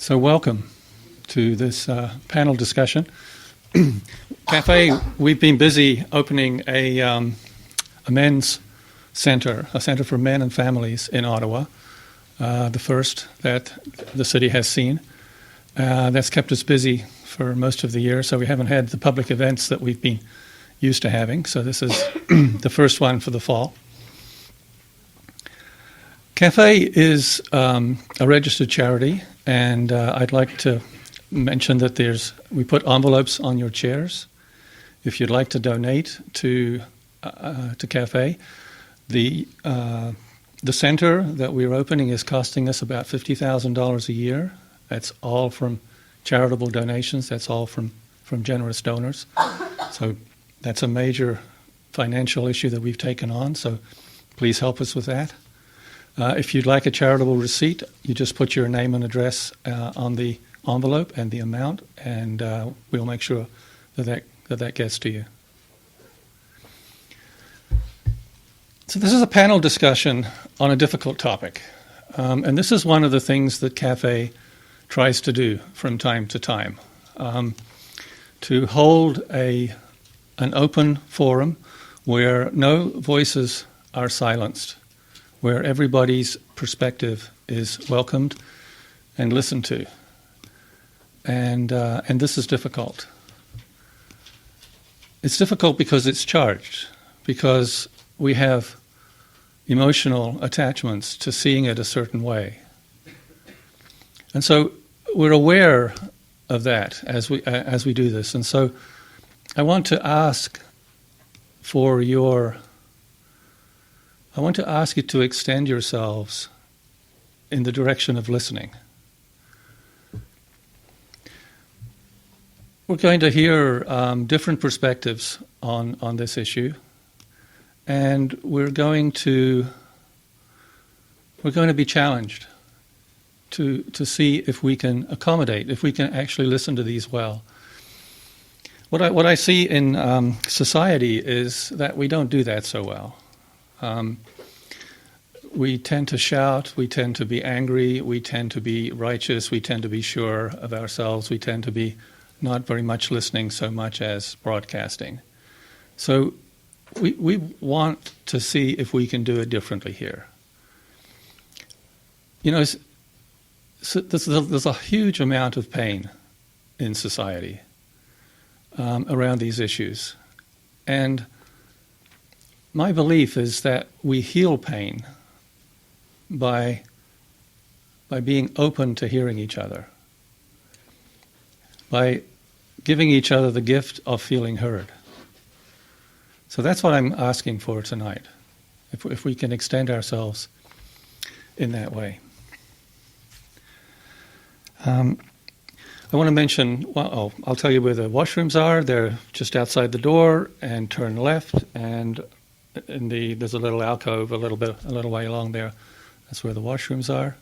So welcome to this panel discussion. CAFE, we've been busy opening a men's center, a center for men and families in Ottawa, the first that the city has seen. That's kept us busy for most of the year, so we haven't had the public events that we've been used to having, so this is the first one for the fall. CAFE is a registered charity, and I'd like to mention that we put envelopes on your chairs if you'd like to donate to CAFE. The center that we're opening is costing us about $50,000 a year. That's all from charitable donations. That's all from generous donors. So that's a major financial issue that we've taken on, so please help us with that. If you'd like a charitable receipt, you just put your name and address on the envelope and the amount, and we'll make sure that gets to you. So this is a panel discussion on a difficult topic, and this is one of the things that CAFE tries to do from time to time, to hold an open forum where no voices are silenced, where everybody's perspective is welcomed and listened to. And this is difficult. It's difficult because it's charged, because we have emotional attachments to seeing it a certain way. And so we're aware of that as we do this. And so I want to ask you to extend yourselves in the direction of listening. We're going to hear different perspectives on this issue, and we're going to be challenged to see if we can accommodate, if we can actually listen to these well. What I see in society is that we don't do that so well. We tend to shout, we tend to be angry, we tend to be righteous, we tend to be sure of ourselves, we tend to be not very much listening so much as broadcasting. So we want to see if we can do it differently here. You know, there's a huge amount of pain in society around these issues. And my belief is that we heal pain by being open to hearing each other, by giving each other the gift of feeling heard. So that's what I'm asking for tonight, if we can extend ourselves in that way. I want to mention, I'll tell you where the washrooms are. They're just outside the door, and turn left, and there's a little alcove a little way along there. That's where the washrooms are.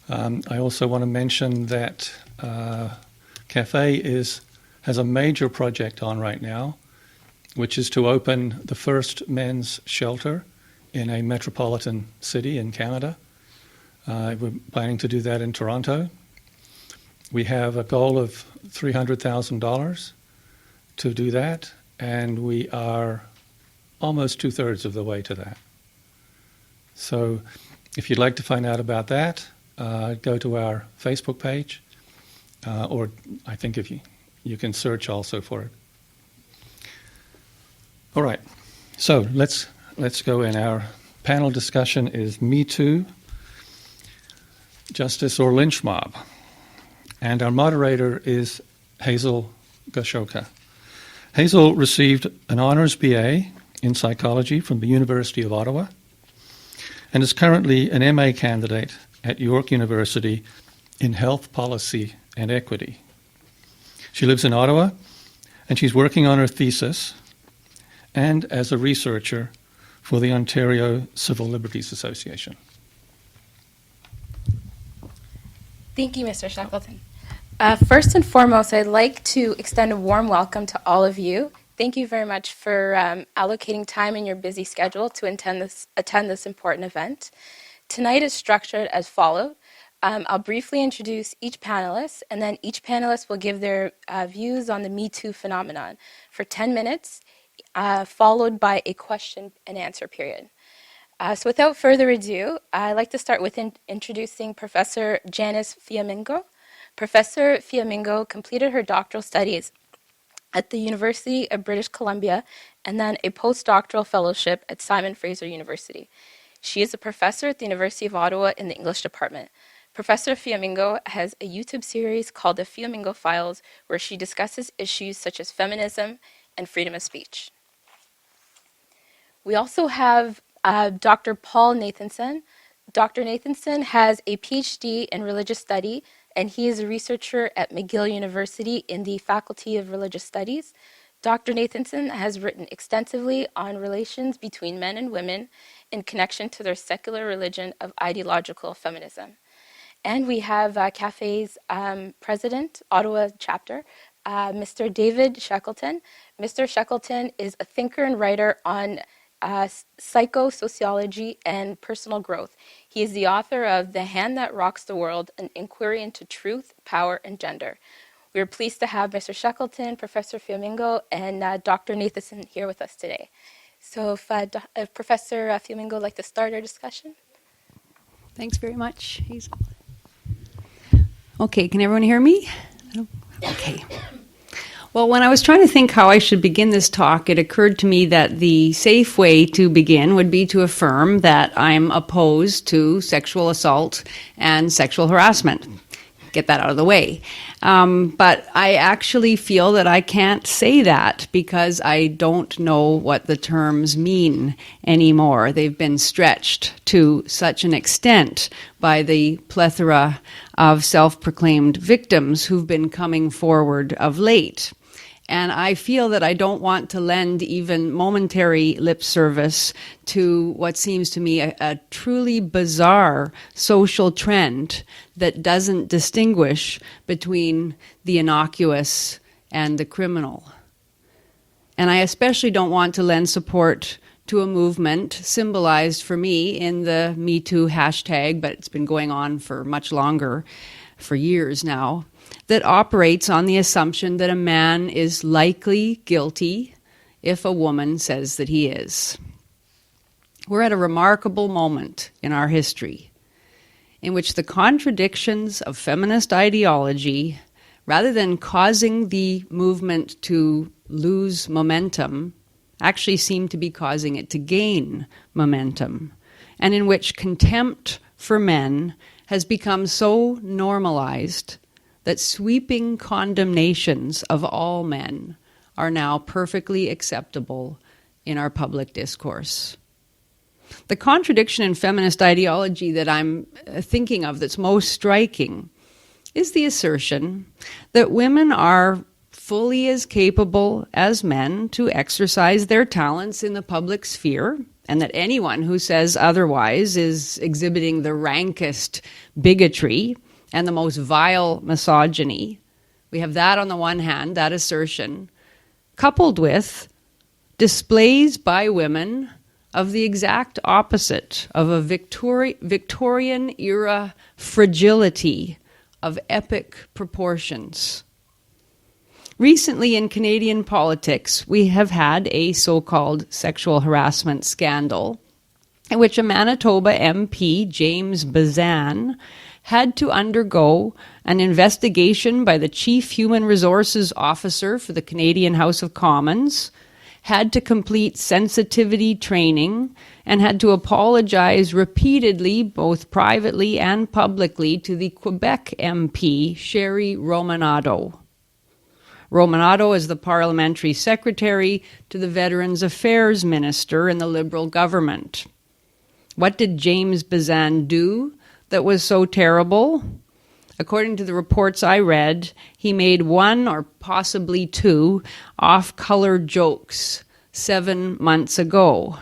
I also want to mention that CAFE has a major project on right now, which is to open the first men's shelter in a metropolitan city in Canada. We're planning to do that in Toronto. We have a goal of $300,000 to do that, and we are almost 2/3 of the way to that. So if you'd like to find out about that, go to our Facebook page, or I think if you can search also for it. All right, so let's go in. Our panel discussion is Me Too, Justice or Lynch Mob. And our moderator is Hazel Gashoka. Hazel received an honors BA in psychology from the University of Ottawa and is currently an MA candidate at York University in health policy and equity. She lives in Ottawa, and she's working on her thesis and as a researcher for the Ontario Civil Liberties Association. Thank you, Mr. Shackleton. First and foremost, I'd like to extend a warm welcome to all of you. Thank you very much for allocating time in your busy schedule to attend this important event. Tonight is structured as follows. I'll briefly introduce each panelist, and then each panelist will give their views on the Me Too phenomenon for 10 minutes, followed by a question and answer period. So without further ado, I'd like to start with introducing Professor Janice Fiamengo. Professor Fiamengo completed her doctoral studies at the University of British Columbia and then a postdoctoral fellowship at Simon Fraser University. She is a professor at the University of Ottawa in the English department. Professor Fiamengo has a YouTube series called The Fiamengo Files, where she discusses issues such as feminism and freedom of speech. We also have Dr. Paul Nathanson. Dr. Nathanson has a PhD in religious study, and he is a researcher at McGill University in the Faculty of Religious Studies. Dr. Nathanson has written extensively on relations between men and women in connection to their secular religion of ideological feminism. And we have CAFE's president, Ottawa chapter, Mr. David Shackleton. Mr. Shackleton is a thinker and writer on psychosociology and personal growth. He is the author of The Hand That Rocks the World, An Inquiry into Truth, Power, and Gender. We are pleased to have Mr. Shackleton, Professor Fiamengo, and Dr. Nathanson here with us today. So if Professor Fiamengo would like to start our discussion. Thanks very much, Hazel. Okay, can everyone hear me? Okay. Well, when I was trying to think how I should begin this talk, it occurred to me that the safe way to begin would be to affirm that I'm opposed to sexual assault and sexual harassment. Get that out of the way. But I actually feel that I can't say that because I don't know what the terms mean anymore. They've been stretched to such an extent by the plethora of self-proclaimed victims who've been coming forward of late. And I feel that I don't want to lend even momentary lip service to what seems to me a truly bizarre social trend that doesn't distinguish between the innocuous and the criminal. And I especially don't want to lend support to a movement symbolized for me in the Me Too hashtag, but it's been going on for much longer, for years now, that operates on the assumption that a man is likely guilty if a woman says that he is. We're at a remarkable moment in our history in which the contradictions of feminist ideology, rather than causing the movement to lose momentum, actually seem to be causing it to gain momentum, and in which contempt for men has become so normalized that sweeping condemnations of all men are now perfectly acceptable in our public discourse. The contradiction in feminist ideology that I'm thinking of that's most striking is the assertion that women are fully as capable as men to exercise their talents in the public sphere, and that anyone who says otherwise is exhibiting the rankest bigotry and the most vile misogyny. We have that on the one hand, that assertion, coupled with displays by women of the exact opposite of a Victorian-era fragility of epic proportions. Recently in Canadian politics, we have had a so-called sexual harassment scandal in which a Manitoba MP, James Bazan, had to undergo an investigation by the Chief Human Resources Officer for the Canadian House of Commons, had to complete sensitivity training, and had to apologize repeatedly, both privately and publicly, to the Quebec MP, Sherry Romanado. Romanado is the parliamentary secretary to the Veterans Affairs Minister in the Liberal government. What did James Bazan do that was so terrible? According to the reports I read, he made one or possibly two off-color jokes 7 months ago.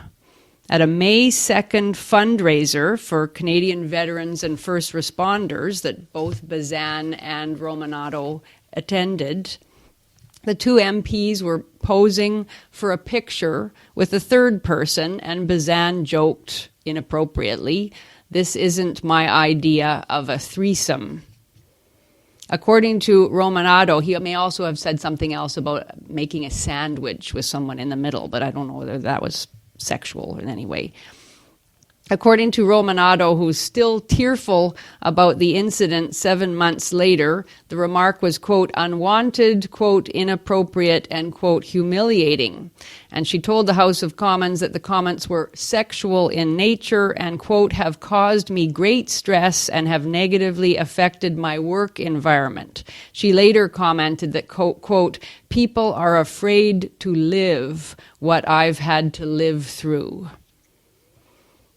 At a May 2nd fundraiser for Canadian veterans and first responders that both Bazan and Romanado attended, the two MPs were posing for a picture with a third person, and Bazan joked inappropriately This isn't my idea of a threesome. According to Romanado, he may also have said something else about making a sandwich with someone in the middle, but I don't know whether that was sexual in any way. According to Romanado, who's still tearful about the incident 7 months later, the remark was, quote, unwanted, quote, inappropriate, and, quote, humiliating. And she told the House of Commons that the comments were sexual in nature and, quote, have caused me great stress and have negatively affected my work environment. She later commented that, quote, people are afraid to live what I've had to live through.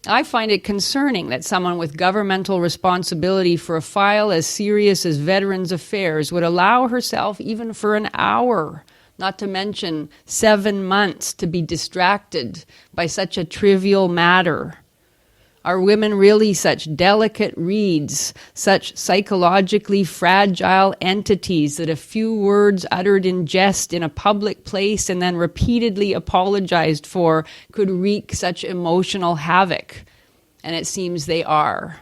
I find it concerning that someone with governmental responsibility for a file as serious as Veterans Affairs would allow herself, even for an hour, not to mention 7 months, to be distracted by such a trivial matter. Are women really such delicate reeds, such psychologically fragile entities that a few words uttered in jest in a public place and then repeatedly apologized for could wreak such emotional havoc? And it seems they are.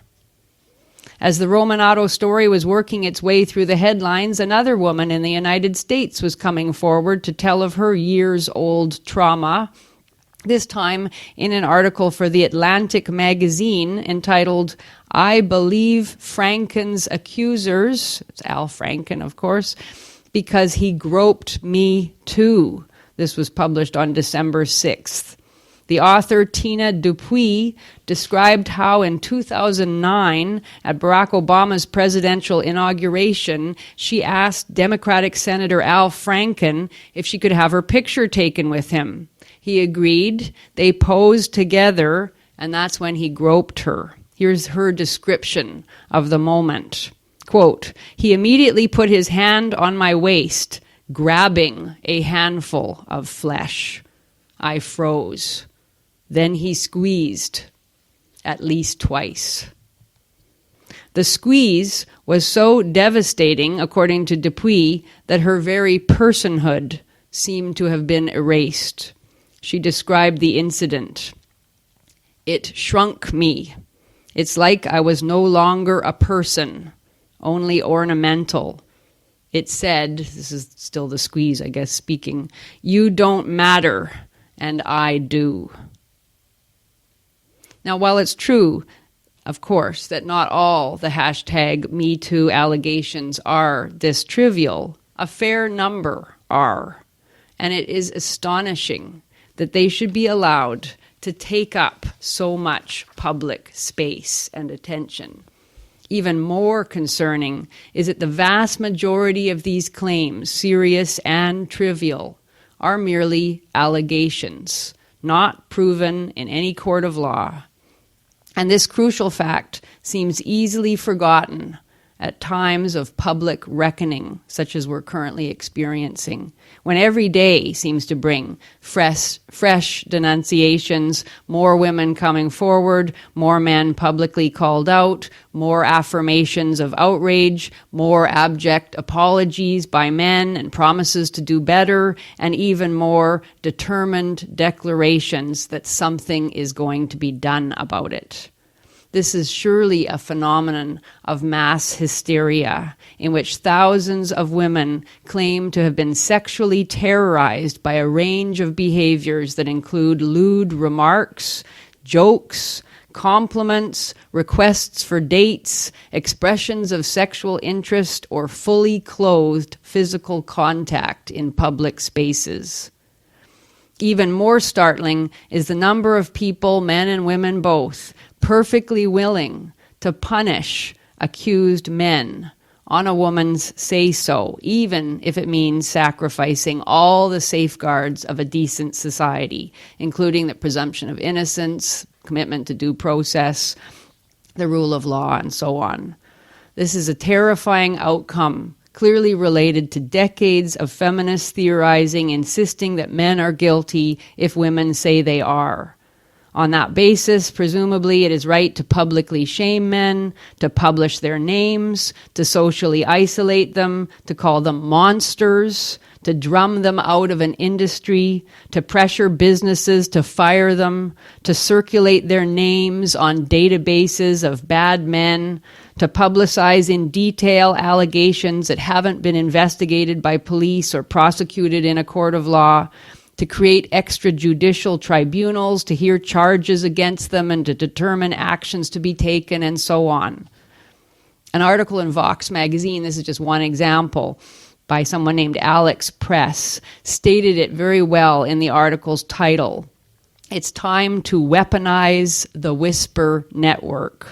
As the Romanado story was working its way through the headlines, another woman in the United States was coming forward to tell of her years-old trauma, this time in an article for The Atlantic magazine entitled, I Believe Franken's Accusers, it's Al Franken, of course, because he groped me too. This was published on December 6th. The author, Tina Dupuis, described how in 2009, at Barack Obama's presidential inauguration, she asked Democratic Senator Al Franken if she could have her picture taken with him. He agreed, they posed together, and that's when he groped her. Here's her description of the moment. Quote, he immediately put his hand on my waist, grabbing a handful of flesh. I froze. Then he squeezed, at least twice. The squeeze was so devastating, according to Dupuis, that her very personhood seemed to have been erased. She described the incident. It shrunk me. It's like I was no longer a person, only ornamental. It said, this is still the squeeze, I guess, speaking, you don't matter, and I do. Now, while it's true, of course, that not all the hashtag #MeToo allegations are this trivial, a fair number are. And it is astonishing that they should be allowed to take up so much public space and attention. Even more concerning is that the vast majority of these claims, serious and trivial, are merely allegations, not proven in any court of law. And this crucial fact seems easily forgotten at times of public reckoning, such as we're currently experiencing, when every day seems to bring fresh denunciations, more women coming forward, more men publicly called out, more affirmations of outrage, more abject apologies by men and promises to do better, and even more determined declarations that something is going to be done about it. This is surely a phenomenon of mass hysteria in which thousands of women claim to have been sexually terrorized by a range of behaviors that include lewd remarks, jokes, compliments, requests for dates, expressions of sexual interest, or fully clothed physical contact in public spaces. Even more startling is the number of people, men and women both, perfectly willing to punish accused men on a woman's say-so, even if it means sacrificing all the safeguards of a decent society, including the presumption of innocence, commitment to due process, the rule of law, and so on. This is a terrifying outcome, clearly related to decades of feminist theorizing, insisting that men are guilty if women say they are. On that basis, presumably, it is right to publicly shame men, to publish their names, to socially isolate them, to call them monsters, to drum them out of an industry, to pressure businesses to fire them, to circulate their names on databases of bad men, to publicize in detail allegations that haven't been investigated by police or prosecuted in a court of law, to create extrajudicial tribunals to hear charges against them and to determine actions to be taken, and so on. An article in Vox magazine, this is just one example, by someone named Alex Press, stated it very well in the article's title. It's time to weaponize the whisper network.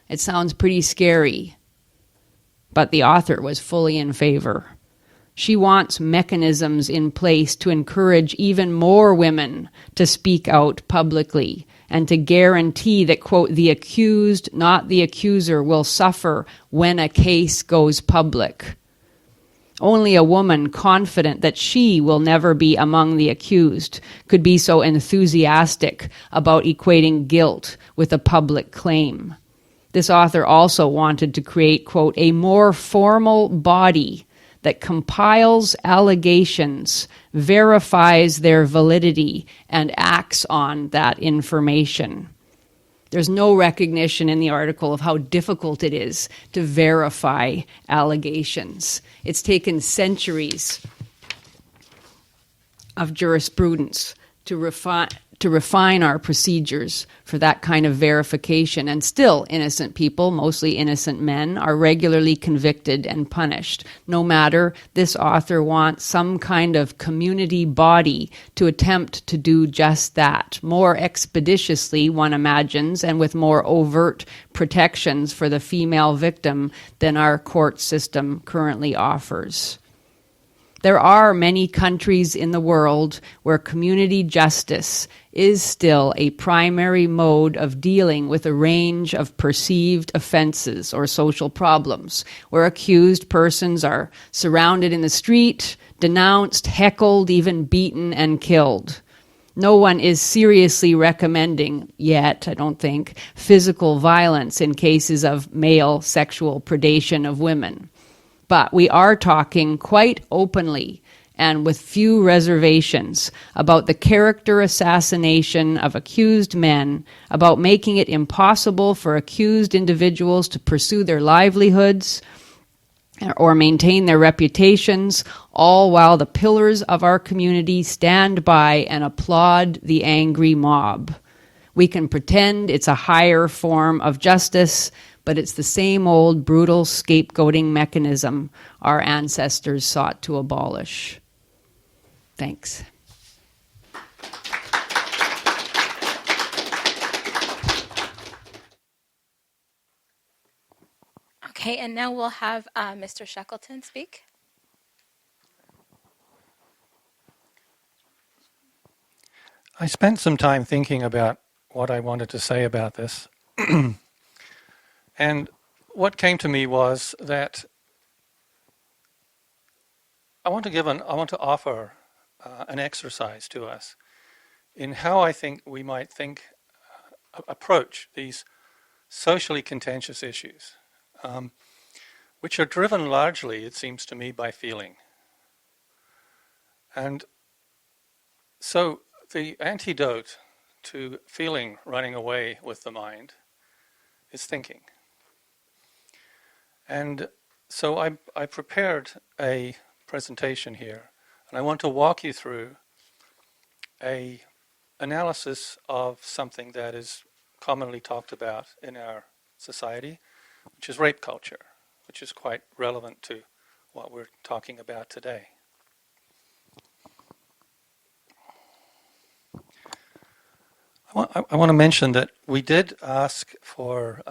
It sounds pretty scary, but the author was fully in favor. She wants mechanisms in place to encourage even more women to speak out publicly and to guarantee that, quote, the accused, not the accuser, will suffer when a case goes public. Only a woman confident that she will never be among the accused could be so enthusiastic about equating guilt with a public claim. This author also wanted to create, quote, a more formal body that compiles allegations, verifies their validity, and acts on that information. There's no recognition in the article of how difficult it is to verify allegations. It's taken centuries of jurisprudence to refine our procedures for that kind of verification, and still innocent people, mostly innocent men, are regularly convicted and punished. No matter, this author wants some kind of community body to attempt to do just that, more expeditiously, one imagines, and with more overt protections for the female victim than our court system currently offers. There are many countries in the world where community justice is still a primary mode of dealing with a range of perceived offenses or social problems, where accused persons are surrounded in the street, denounced, heckled, even beaten and killed. No one is seriously recommending yet, I don't think, physical violence in cases of male sexual predation of women. But we are talking quite openly and with few reservations about the character assassination of accused men, about making it impossible for accused individuals to pursue their livelihoods or maintain their reputations, all while the pillars of our community stand by and applaud the angry mob. We can pretend it's a higher form of justice, but it's the same old brutal scapegoating mechanism our ancestors sought to abolish. Thanks. Okay, and now we'll have Mr. Shackleton speak. I spent some time thinking about what I wanted to say about this. And what came to me was that I want to offer an exercise to us in how I think we might approach these socially contentious issues, which are driven largely, it seems to me, by feeling. And so the antidote to feeling running away with the mind is thinking. And so I prepared a presentation here, and I want to walk you through an analysis of something that is commonly talked about in our society, which is rape culture, which is quite relevant to what we're talking about today. I want to mention that we did ask for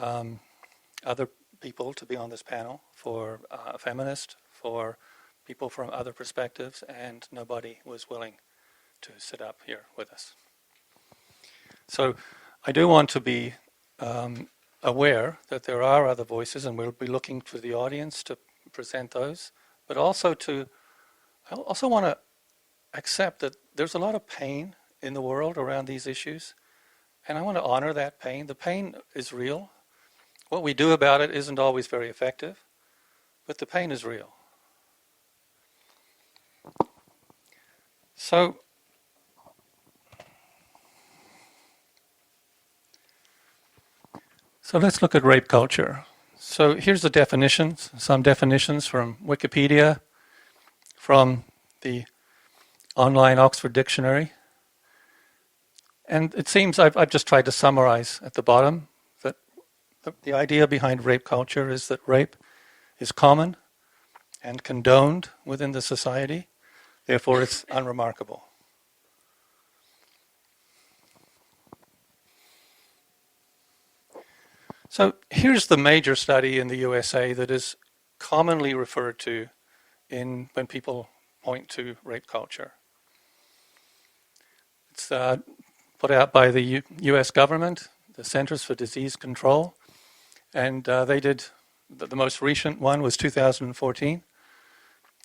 other people to be on this panel, for a feminist, for people from other perspectives, and nobody was willing to sit up here with us. So I do want to be aware that there are other voices, and we'll be looking for the audience to present those, but also I also want to accept that there's a lot of pain in the world around these issues, and I want to honor that pain. The pain is real. What we do about it isn't always very effective, but the pain is real. So let's look at rape culture. So here's the definitions, some definitions from Wikipedia, from the online Oxford Dictionary. And it seems I've just tried to summarize at the bottom that the idea behind rape culture is that rape is common and condoned within the society, therefore it's unremarkable. So here's the major study in the USA that is commonly referred to when people point to rape culture. It's put out by the US government, the Centers for Disease Control, and they did, the most recent one was 2014.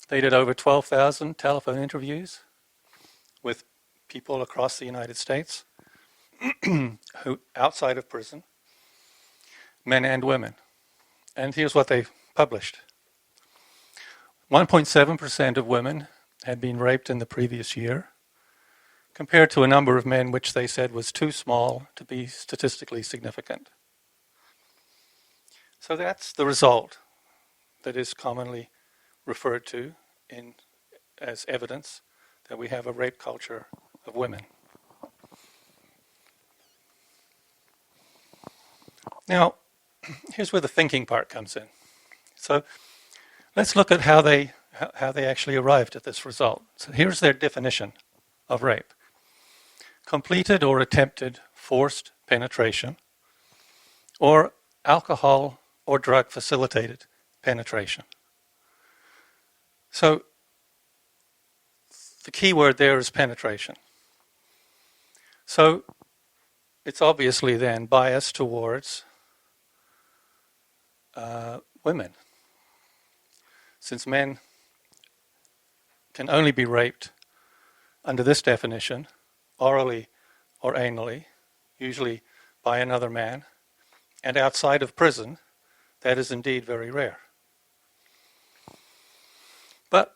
They did over 12,000 telephone interviews with people across the United States, who outside of prison, men and women. And here's what they published. 1.7% of women had been raped in the previous year, compared to a number of men which they said was too small to be statistically significant. So that's the result that is commonly referred to as evidence that we have a rape culture of women. Now, here's where the thinking part comes in. So let's look at how they actually arrived at this result. So here's their definition of rape. Completed or attempted forced penetration, or alcohol or drug facilitated penetration. So the key word there is penetration. So it's obviously then biased towards women, since men can only be raped under this definition, orally or anally, usually by another man, and outside of prison, that is indeed very rare. But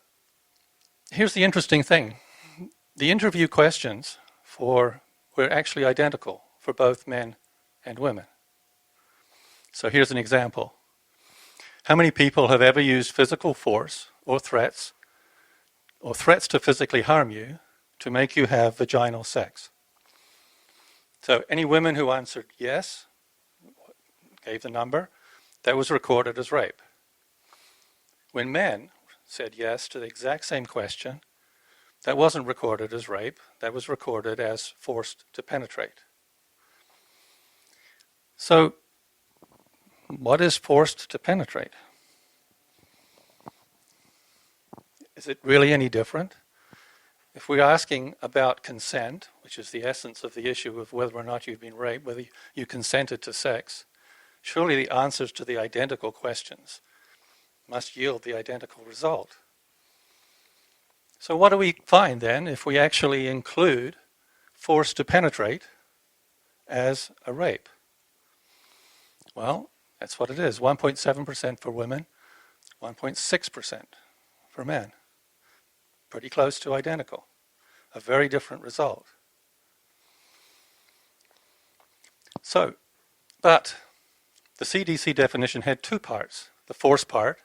here's the interesting thing. The interview questions were actually identical for both men and women. So here's an example. How many people have ever used physical force or threats to physically harm you to make you have vaginal sex? So any women who answered yes, gave the number, that was recorded as rape. When men said yes to the exact same question, that wasn't recorded as rape, that was recorded as forced to penetrate. So, what is forced to penetrate? Is it really any different? If we're asking about consent, which is the essence of the issue of whether or not you've been raped, whether you consented to sex, surely the answers to the identical questions must yield the identical result. So what do we find then if we actually include forced to penetrate as a rape? Well, that's what it is, 1.7% for women, 1.6% for men. Pretty close to identical. A very different result. So, but the CDC definition had two parts, the force part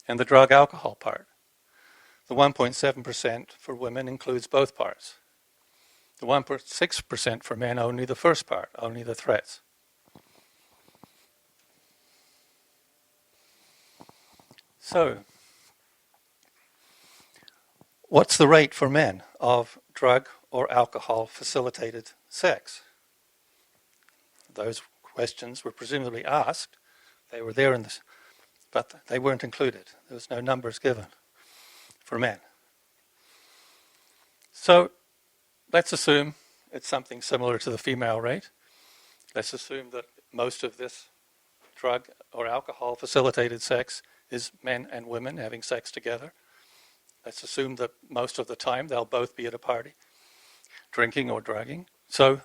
and the drug alcohol part. The 1.7% for women includes both parts. The 1.6% for men, only the first part, only the threats. So, what's the rate for men of drug or alcohol facilitated sex? Those questions were presumably asked. They were there but they weren't included. There was no numbers given for men. So let's assume it's something similar to the female rate. Let's assume that most of this drug or alcohol facilitated sex is men and women having sex together. Let's assume that most of the time they'll both be at a party, drinking or drugging. So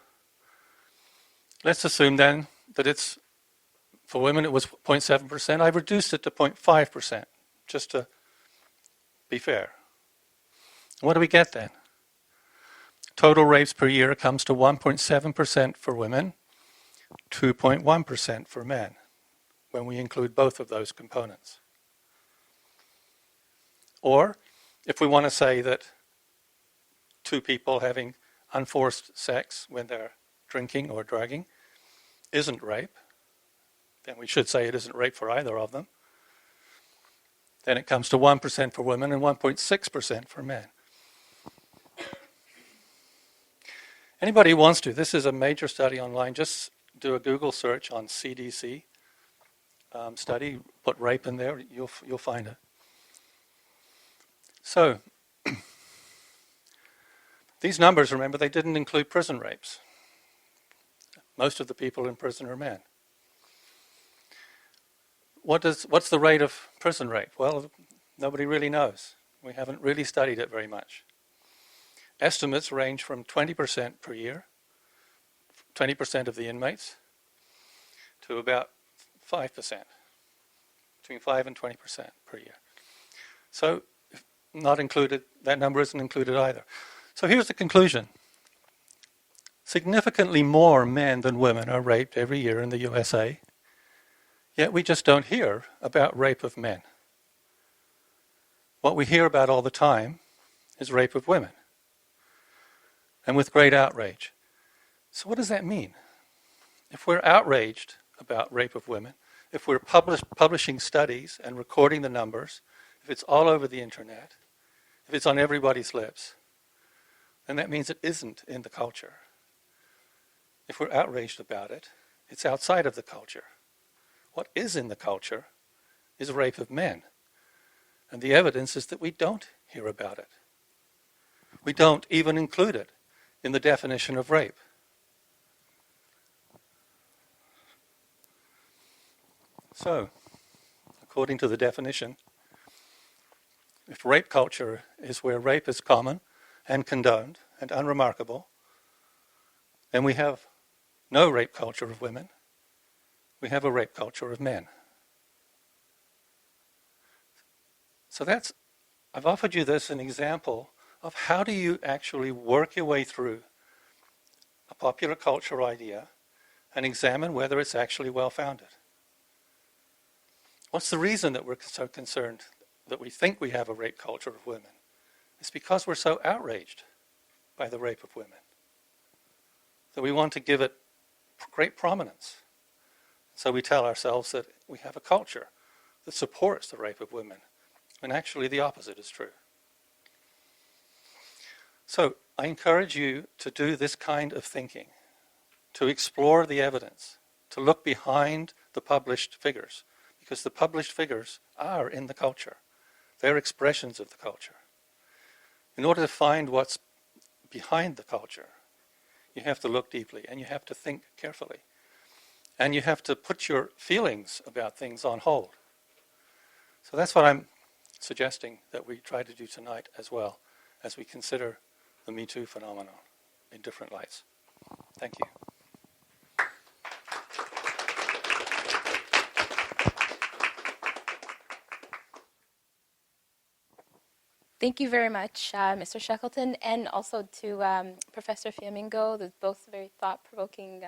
let's assume then that for women it was 0.7%. I've reduced it to 0.5%, just to be fair. What do we get then? Total rapes per year comes to 1.7% for women, 2.1% for men, when we include both of those components. Or, if we want to say that two people having unforced sex when they're drinking or drugging isn't rape, then we should say it isn't rape for either of them. Then it comes to 1% for women and 1.6% for men. Anybody who wants to, this is a major study online, just do a Google search on CDC study, put rape in there, you'll find it. So, these numbers, remember, they didn't include prison rapes. Most of the people in prison are men. What's the rate of prison rape? Well, nobody really knows. We haven't really studied it very much. Estimates range from 20% per year, 20% of the inmates, to about 5%, between 5 and 20% per year. So, not included, that number isn't included either. So here's the conclusion. Significantly more men than women are raped every year in the USA, yet we just don't hear about rape of men. What we hear about all the time is rape of women, and with great outrage. So what does that mean? If we're outraged about rape of women, if we're publishing studies and recording the numbers, if it's all over the internet, if it's on everybody's lips, then that means it isn't in the culture. If we're outraged about it, it's outside of the culture. What is in the culture is rape of men. And the evidence is that we don't hear about it. We don't even include it in the definition of rape. So, according to the definition, if rape culture is where rape is common and condoned and unremarkable, then we have no rape culture of women. We have a rape culture of men. So I've offered you this an example of how do you actually work your way through a popular culture idea and examine whether it's actually well-founded. What's the reason that we're so concerned that we think we have a rape culture of women? It's because we're so outraged by the rape of women that we want to give it great prominence. So we tell ourselves that we have a culture that supports the rape of women, when actually the opposite is true. So I encourage you to do this kind of thinking, to explore the evidence, to look behind the published figures, because the published figures are in the culture. They're expressions of the culture. In order to find what's behind the culture, you have to look deeply and you have to think carefully. And you have to put your feelings about things on hold. So that's what I'm suggesting that we try to do tonight as well, as we consider the Me Too phenomenon in different lights. Thank you. Thank you very much, Mr. Shackleton, and also to Professor Fiamengo. Those both very thought-provoking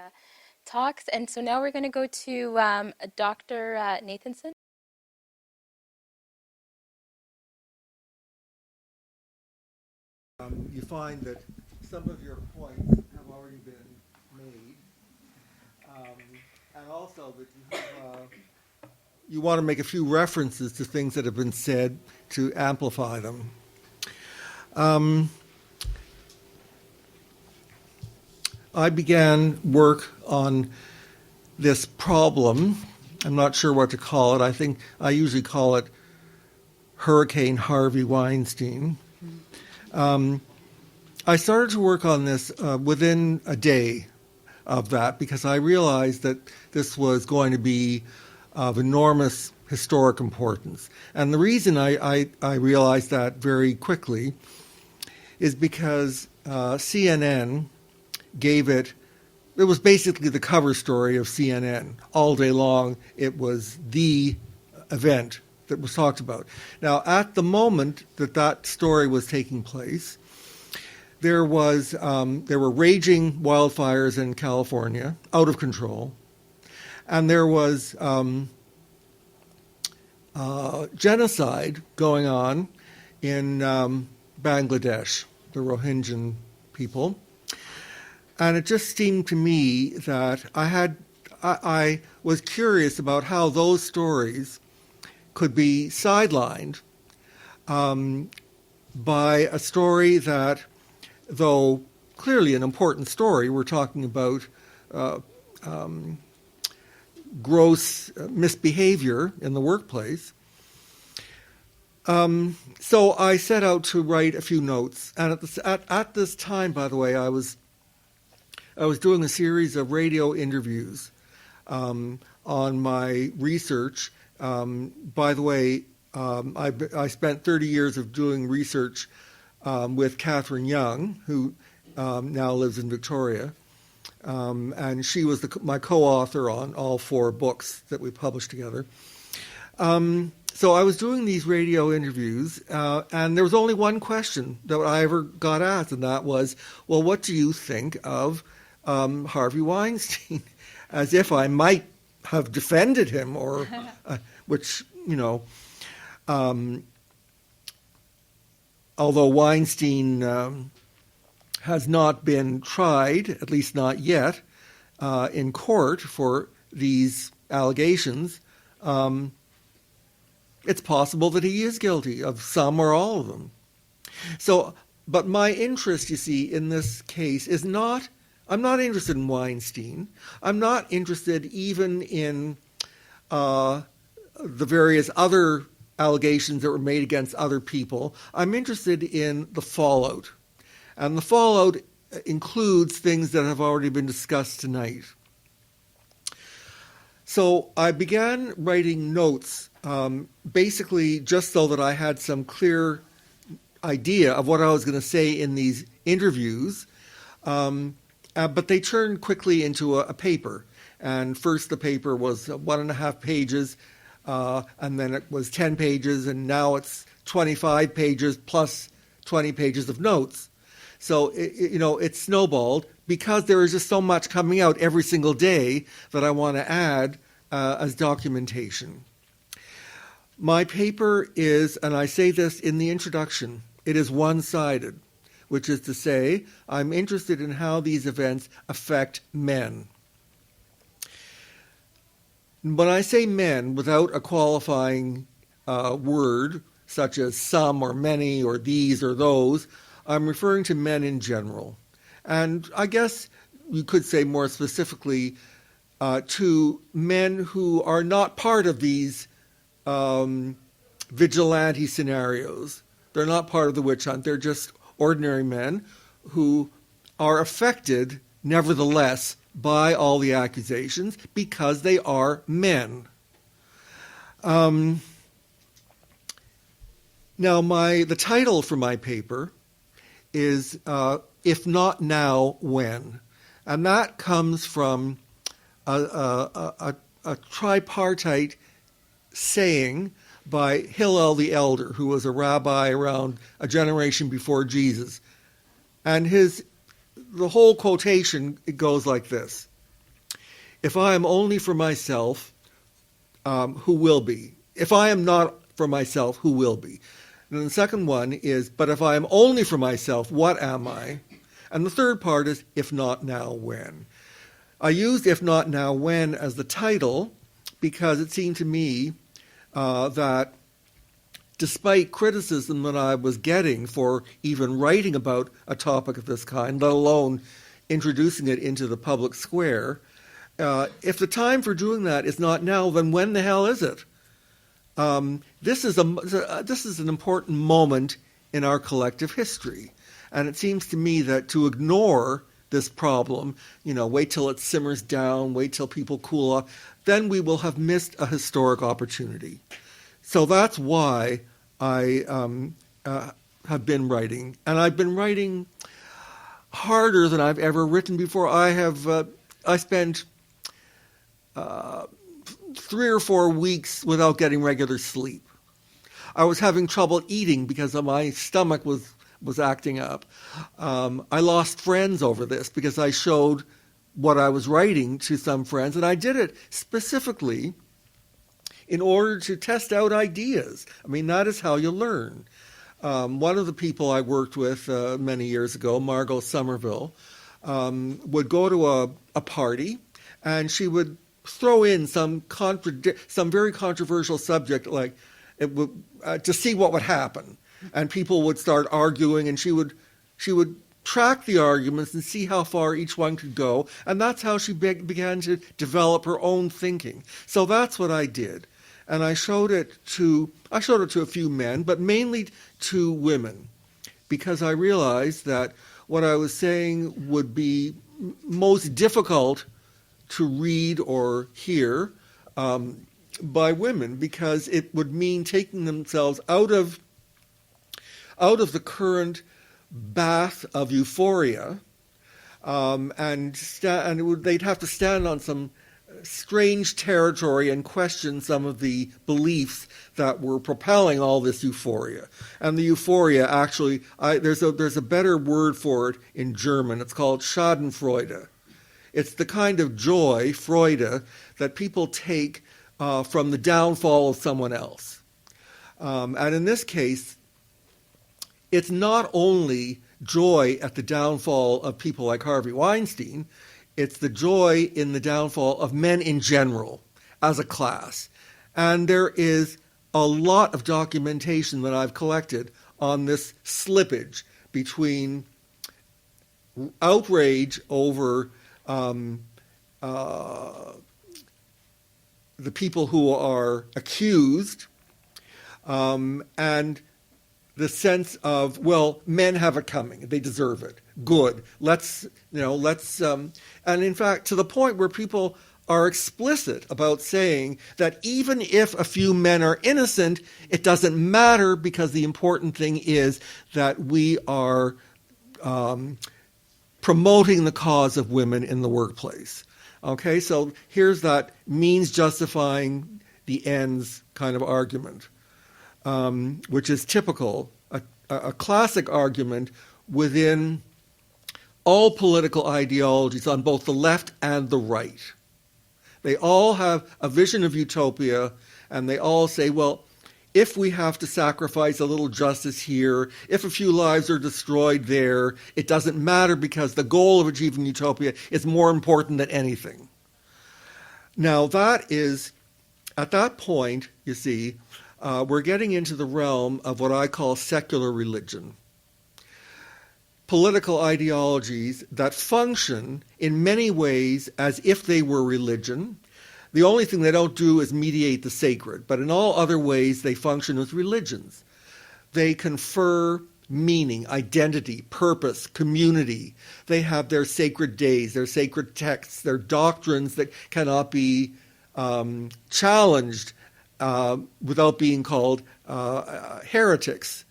talks. And so now we're going to go to Dr. Nathanson. You find that some of your points have already been made, and also that you want to make a few references to things that have been said to amplify them. I began work on this problem. I'm not sure what to call it. I think I usually call it Hurricane Harvey Weinstein. I started to work on this within a day of that because I realized that this was going to be of enormous historic importance. And the reason I realized that very quickly is because CNN gave it was basically the cover story of CNN. All day long, it was the event that was talked about. Now, at the moment that story was taking place, there were raging wildfires in California, out of control, and there was genocide going on in Bangladesh, the Rohingya people. And it just seemed to me that I was curious about how those stories could be sidelined by a story that, though clearly an important story, we're talking about gross misbehavior in the workplace. So I set out to write a few notes. And at this time, by the way, I was doing a series of radio interviews on my research. By the way, I spent 30 years of doing research with Catherine Young, who now lives in Victoria. And she was my co-author on all 4 books that we published together. So I was doing these radio interviews, and there was only one question that I ever got asked, and that was, well, what do you think of Harvey Weinstein? As if I might have defended him, or which, although Weinstein has not been tried, at least not yet, in court for these allegations, it's possible that he is guilty of some or all of them. So, but my interest, you see, in this case is not, I'm not interested in Weinstein. I'm not interested even in the various other allegations that were made against other people. I'm interested in the fallout. And the fallout includes things that have already been discussed tonight. So I began writing notes, basically just so that I had some clear idea of what I was going to say in these interviews. But they turned quickly into a paper. And first the paper was 1.5 pages, and then it was 10 pages, and now it's 25 pages plus 20 pages of notes. So, it snowballed because there is just so much coming out every single day that I want to add as documentation. My paper is, and I say this in the introduction, it is one-sided, which is to say, I'm interested in how these events affect men. When I say men, without a qualifying word, such as some or many or these or those, I'm referring to men in general. And I guess you could say more specifically to men who are not part of these vigilante scenarios. They're not part of the witch hunt. They're just ordinary men who are affected, nevertheless, by all the accusations because they are men. Now, the title for my paper is If Not Now, When? And that comes from a tripartite saying by Hillel the Elder, who was a rabbi around a generation before Jesus. And the whole quotation, it goes like this: if I am only for myself, who will be? If I am not for myself, who will be? And the second one is, but if I am only for myself, what am I? And the third part is, if not now, when? I used If Not Now, When as the title because it seemed to me that despite criticism that I was getting for even writing about a topic of this kind, let alone introducing it into the public square, if the time for doing that is not now, then when the hell is it? This is an important moment in our collective history. And it seems to me that to ignore this problem, wait till it simmers down, wait till people cool off, then we will have missed a historic opportunity. So that's why I have been writing. And I've been writing harder than I've ever written before. I spent 3 or 4 weeks without getting regular sleep. I was having trouble eating because my stomach was was acting up. I lost friends over this because I showed what I was writing to some friends, and I did it specifically in order to test out ideas. I mean, that is how you learn. One of the people I worked with many years ago, Margot Somerville, would go to a party, and she would throw in some very controversial subject, like it would, to see what would happen, and people would start arguing, and she would track the arguments and see how far each one could go, and that's how she began to develop her own thinking. So that's what I did, and I showed it to a few men, but mainly to women, because I realized that what I was saying would be most difficult to read or hear by women, because it would mean taking themselves out of the current bath of euphoria, and they'd have to stand on some strange territory and question some of the beliefs that were propelling all this euphoria. And the euphoria, actually, there's a better word for it in German. It's called Schadenfreude. It's the kind of joy, Freude, that people take from the downfall of someone else. And in this case, it's not only joy at the downfall of people like Harvey Weinstein, it's the joy in the downfall of men in general as a class. And there is a lot of documentation that I've collected on this slippage between outrage over the people who are accused, and the sense of, well, men have it coming, they deserve it, good, and in fact, to the point where people are explicit about saying that even if a few men are innocent, it doesn't matter, because the important thing is that we are promoting the cause of women in the workplace. Okay, so here's that means justifying the ends kind of argument, which is typical, a classic argument within all political ideologies on both the left and the right. They all have a vision of utopia, and they all say, well, if we have to sacrifice a little justice here, if a few lives are destroyed there, it doesn't matter, because the goal of achieving utopia is more important than anything. Now that is, at that point, you see, we're getting into the realm of what I call secular religion. Political ideologies that function in many ways as if they were religion. The only thing they don't do is mediate the sacred, but in all other ways they function as religions. They confer meaning, identity, purpose, community. They have their sacred days, their sacred texts, their doctrines that cannot be challenged without being called heretics.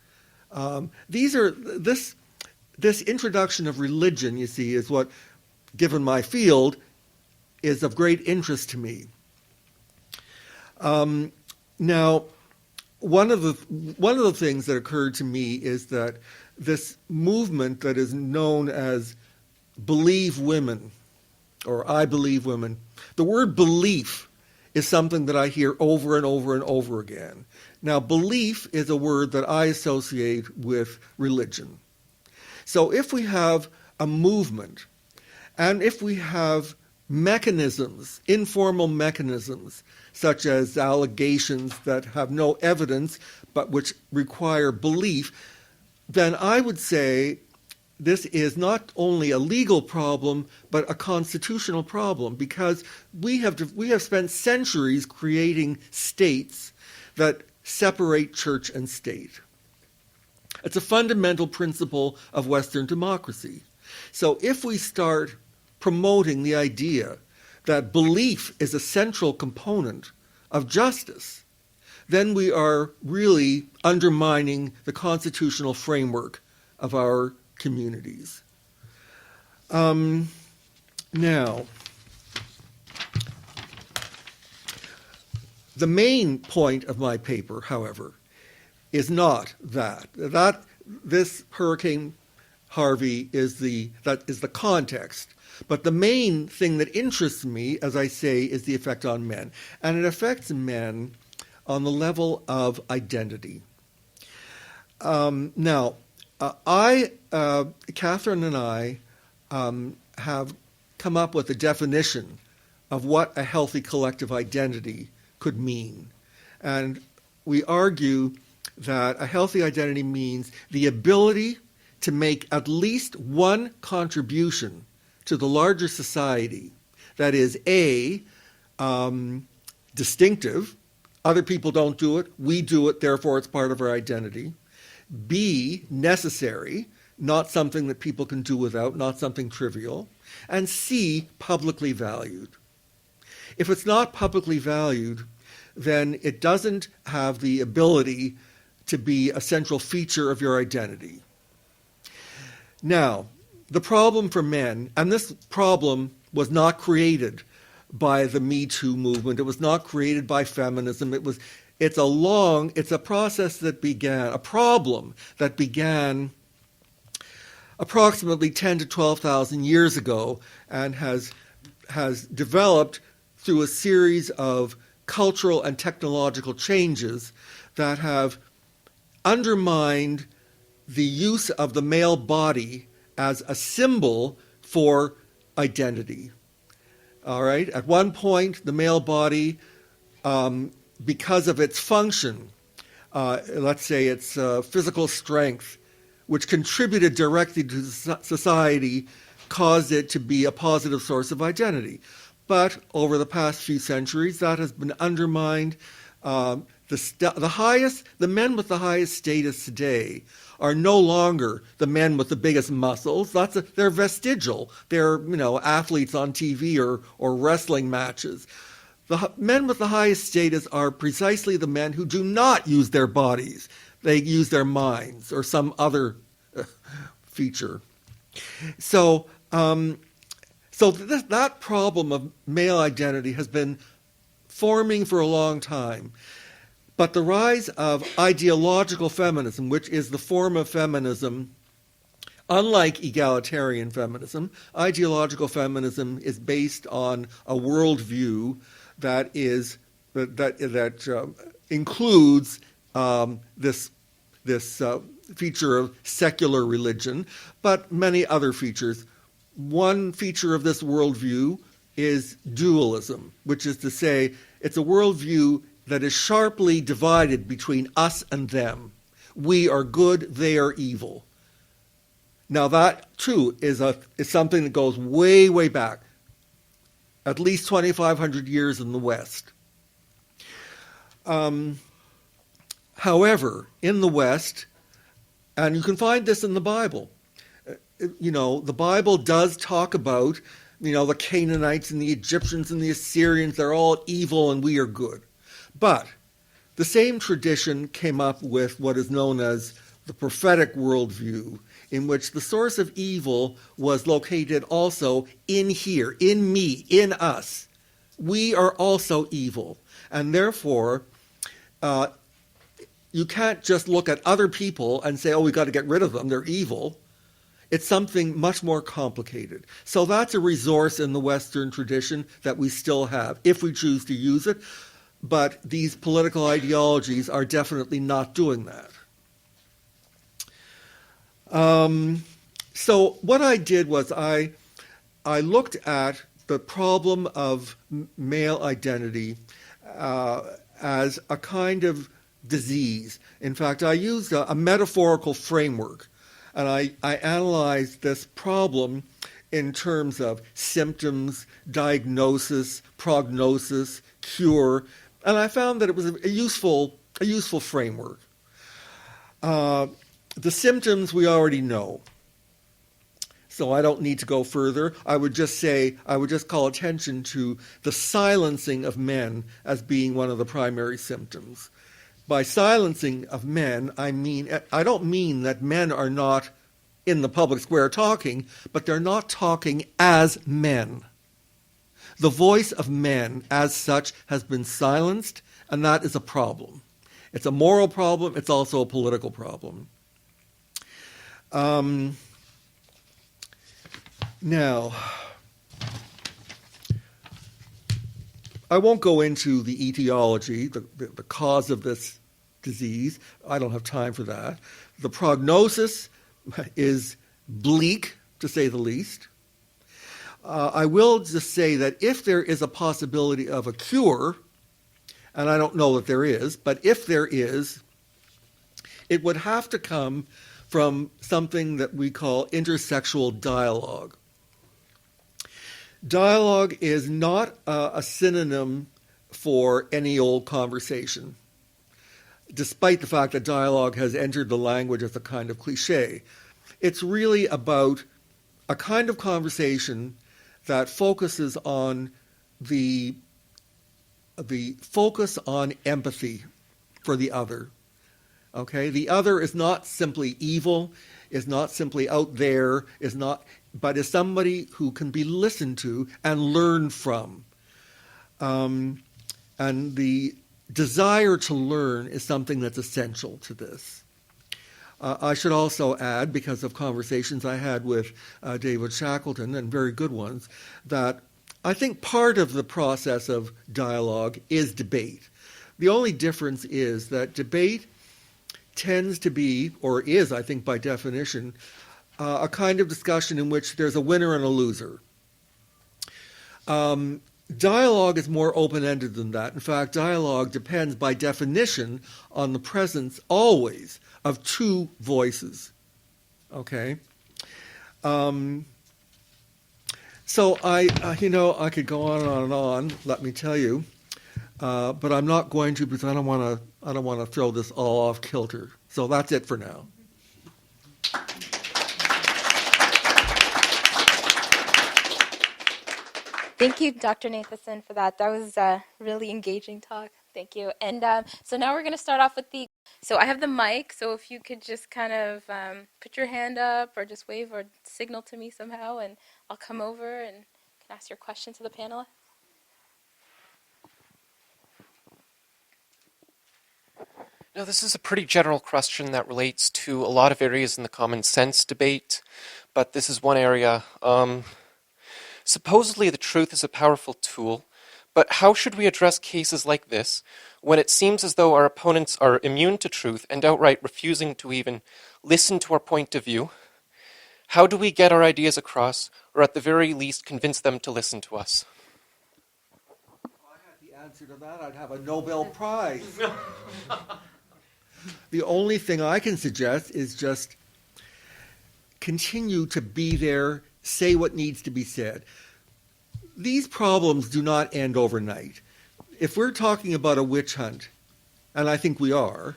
This introduction of religion, you see, is what, given my field, is of great interest to me. Now, one of the things that occurred to me is that this movement that is known as Believe Women, or I Believe Women, the word belief is something that I hear over and over and over again. Now, belief is a word that I associate with religion. So if we have a movement, and if we have mechanisms, informal mechanisms, such as allegations that have no evidence but which require belief, then I would say this is not only a legal problem but a constitutional problem, because we have spent centuries creating states that separate church and state. It's a fundamental principle of Western democracy. So if we start promoting the idea that belief is a central component of justice, then we are really undermining the constitutional framework of our communities. Now, the main point of my paper, however, is not that. this Hurricane Harvey is the context. But the main thing that interests me, as I say, is the effect on men. And it affects men on the level of identity. Now, Catherine and I have come up with a definition of what a healthy collective identity could mean. And we argue that a healthy identity means the ability to make at least one contribution to the larger society that is A, distinctive, other people don't do it, we do it, therefore it's part of our identity. B, necessary, not something that people can do without, not something trivial. And C, publicly valued. If it's not publicly valued, then it doesn't have the ability to be a central feature of your identity. Now, the problem for men, and this problem was not created by the Me Too movement, it was not created by feminism, it's a process that began, a problem that began approximately 10 to 12,000 years ago and has developed through a series of cultural and technological changes that have undermined the use of the male body as a symbol for identity. All right? At one point, the male body, because of its function, let's say its physical strength, which contributed directly to society, caused it to be a positive source of identity. But over the past few centuries, that has been undermined. The men with the highest status today are no longer the men with the biggest muscles. They're vestigial. They're athletes on TV or wrestling matches. The men with the highest status are precisely the men who do not use their bodies. They use their minds or some other feature. So that problem of male identity has been forming for a long time. But the rise of ideological feminism, which is the form of feminism, unlike egalitarian feminism, ideological feminism is based on a worldview that includes this feature of secular religion, but many other features. One feature of this worldview is dualism, which is to say it's a worldview that is sharply divided between us and them. We are good, they are evil. Now that, too, is something that goes way, way back, at least 2,500 years in the West. However, in the West, and you can find this in the Bible, the Bible does talk about, the Canaanites and the Egyptians and the Assyrians, they're all evil and we are good. But the same tradition came up with what is known as the prophetic worldview, in which the source of evil was located also in here, in me, in us. We are also evil. And therefore, you can't just look at other people and say, we got to get rid of them, they're evil. It's something much more complicated. So that's a resource in the Western tradition that we still have, if we choose to use it. But these political ideologies are definitely not doing that. So what I did was I looked at the problem of male identity as a kind of disease. In fact, I used a metaphorical framework, and I analyzed this problem in terms of symptoms, diagnosis, prognosis, cure, and I found that it was a useful framework. The symptoms we already know, so I don't need to go further. I would just call attention to the silencing of men as being one of the primary symptoms. By silencing of men, I don't mean that men are not in the public square talking, but they're not talking as men. The voice of men, as such, has been silenced, and that is a problem. It's a moral problem. It's also a political problem. Now, I won't go into the etiology, the cause of this disease. I don't have time for that. The prognosis is bleak, to say the least. I will just say that if there is a possibility of a cure, and I don't know that there is, but if there is, it would have to come from something that we call intersexual dialogue. Dialogue is not a synonym for any old conversation, despite the fact that dialogue has entered the language as a kind of cliche. It's really about a kind of conversation that focuses on the focus on empathy for the other. Okay, the other is not simply evil, is not simply out there, but is somebody who can be listened to and learn from. And the desire to learn is something that's essential to this. I should also add, because of conversations I had with David Shackleton, and very good ones, that I think part of the process of dialogue is debate. The only difference is that debate tends to be, or is, I think by definition, a kind of discussion in which there's a winner and a loser. Dialogue is more open-ended than that. In fact, dialogue depends by definition on the presence always of two voices. Okay? So I could go on and on, let me tell you, but I'm not going to because I don't want to throw this all off kilter. So that's it for now. Thank you, Dr. Nathanson, for that. That was a really engaging talk. Thank you. And so now we're going to start off with so I have the mic, so if you could just kind of put your hand up or just wave or signal to me somehow, and I'll come over and can ask your question to the panelists. No, this is a pretty general question that relates to a lot of areas in the common sense debate, but this is one area. Supposedly the truth is a powerful tool, but how should we address cases like this when it seems as though our opponents are immune to truth and outright refusing to even listen to our point of view? How do we get our ideas across, or at the very least convince them to listen to us? If I had the answer to that, I'd have a Nobel Prize. The only thing I can suggest is just continue to be there, say what needs to be said. These problems do not end overnight. If we're talking about a witch hunt, and I think we are,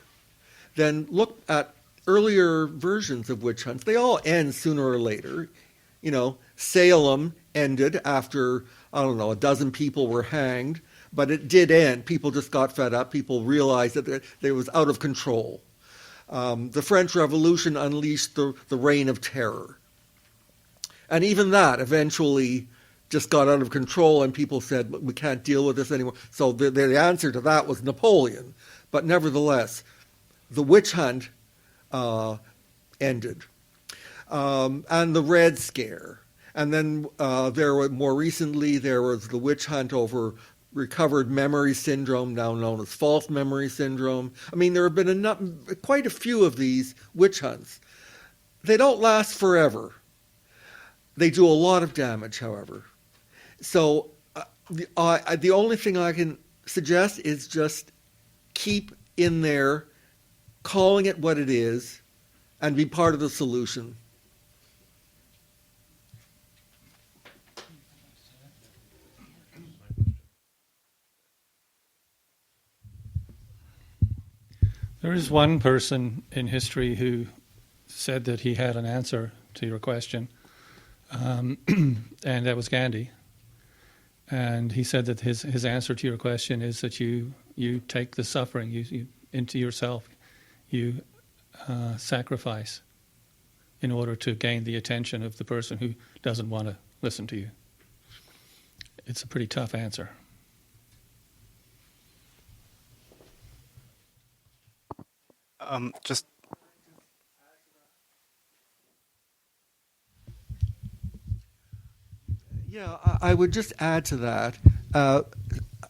then look at earlier versions of witch hunts. They all end sooner or later. Salem ended after, a dozen people were hanged, but it did end. People just got fed up. People realized that it was out of control. The French Revolution unleashed the reign of terror. And even that eventually just got out of control, and people said, we can't deal with this anymore. So the answer to that was Napoleon. But nevertheless, the witch hunt ended. And the Red Scare. And then more recently, there was the witch hunt over recovered memory syndrome, now known as false memory syndrome. I mean, there have been quite a few of these witch hunts. They don't last forever. They do a lot of damage, however. So the only thing I can suggest is just keep in there, calling it what it is, and be part of the solution. There is one person in history who said that he had an answer to your question, and that was Gandhi. And he said that his answer to your question is that you take the suffering you into yourself, you sacrifice in order to gain the attention of the person who doesn't want to listen to you. It's a pretty tough answer. Just Yeah, I would just add to that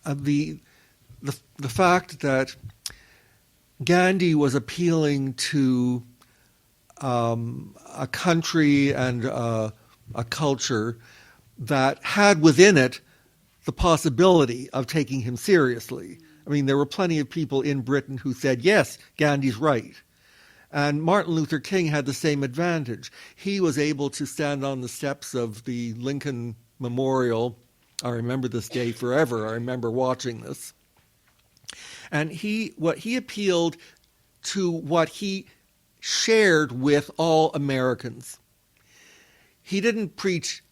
the fact that Gandhi was appealing to a country and a culture that had within it the possibility of taking him seriously. I mean, there were plenty of people in Britain who said, yes, Gandhi's right. And Martin Luther King had the same advantage. He was able to stand on the steps of the Lincoln Memorial. I remember this day forever. I remember watching this. And he appealed to what he shared with all Americans. He didn't preach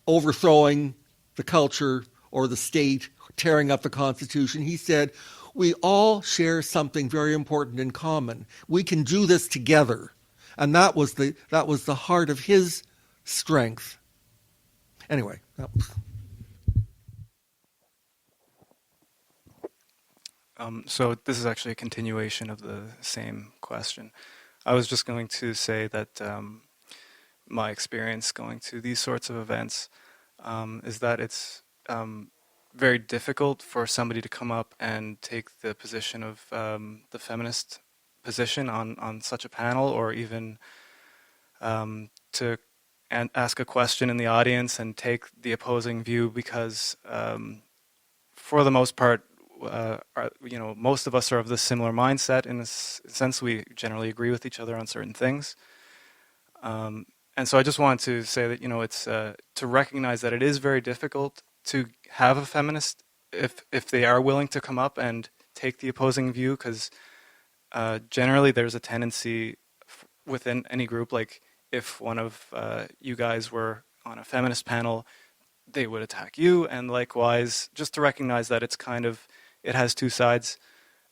overthrowing the culture or the state, tearing up the Constitution. He said, we all share something very important in common. We can do this together. And that was the heart of his strength. Anyway, that was... So this is actually a continuation of the same question. I was just going to say that my experience going to these sorts of events is that it's very difficult for somebody to come up and take the position of the feminist position on such a panel, or even to ask a question in the audience and take the opposing view, because for the most part, most of us are of this similar mindset. In a sense, we generally agree with each other on certain things. And so I just wanted to say that, it's to recognize that it is very difficult to have a feminist if they are willing to come up and take the opposing view, because generally there's a tendency within any group, like if one of you guys were on a feminist panel, they would attack you, and likewise, just to recognize that it has two sides,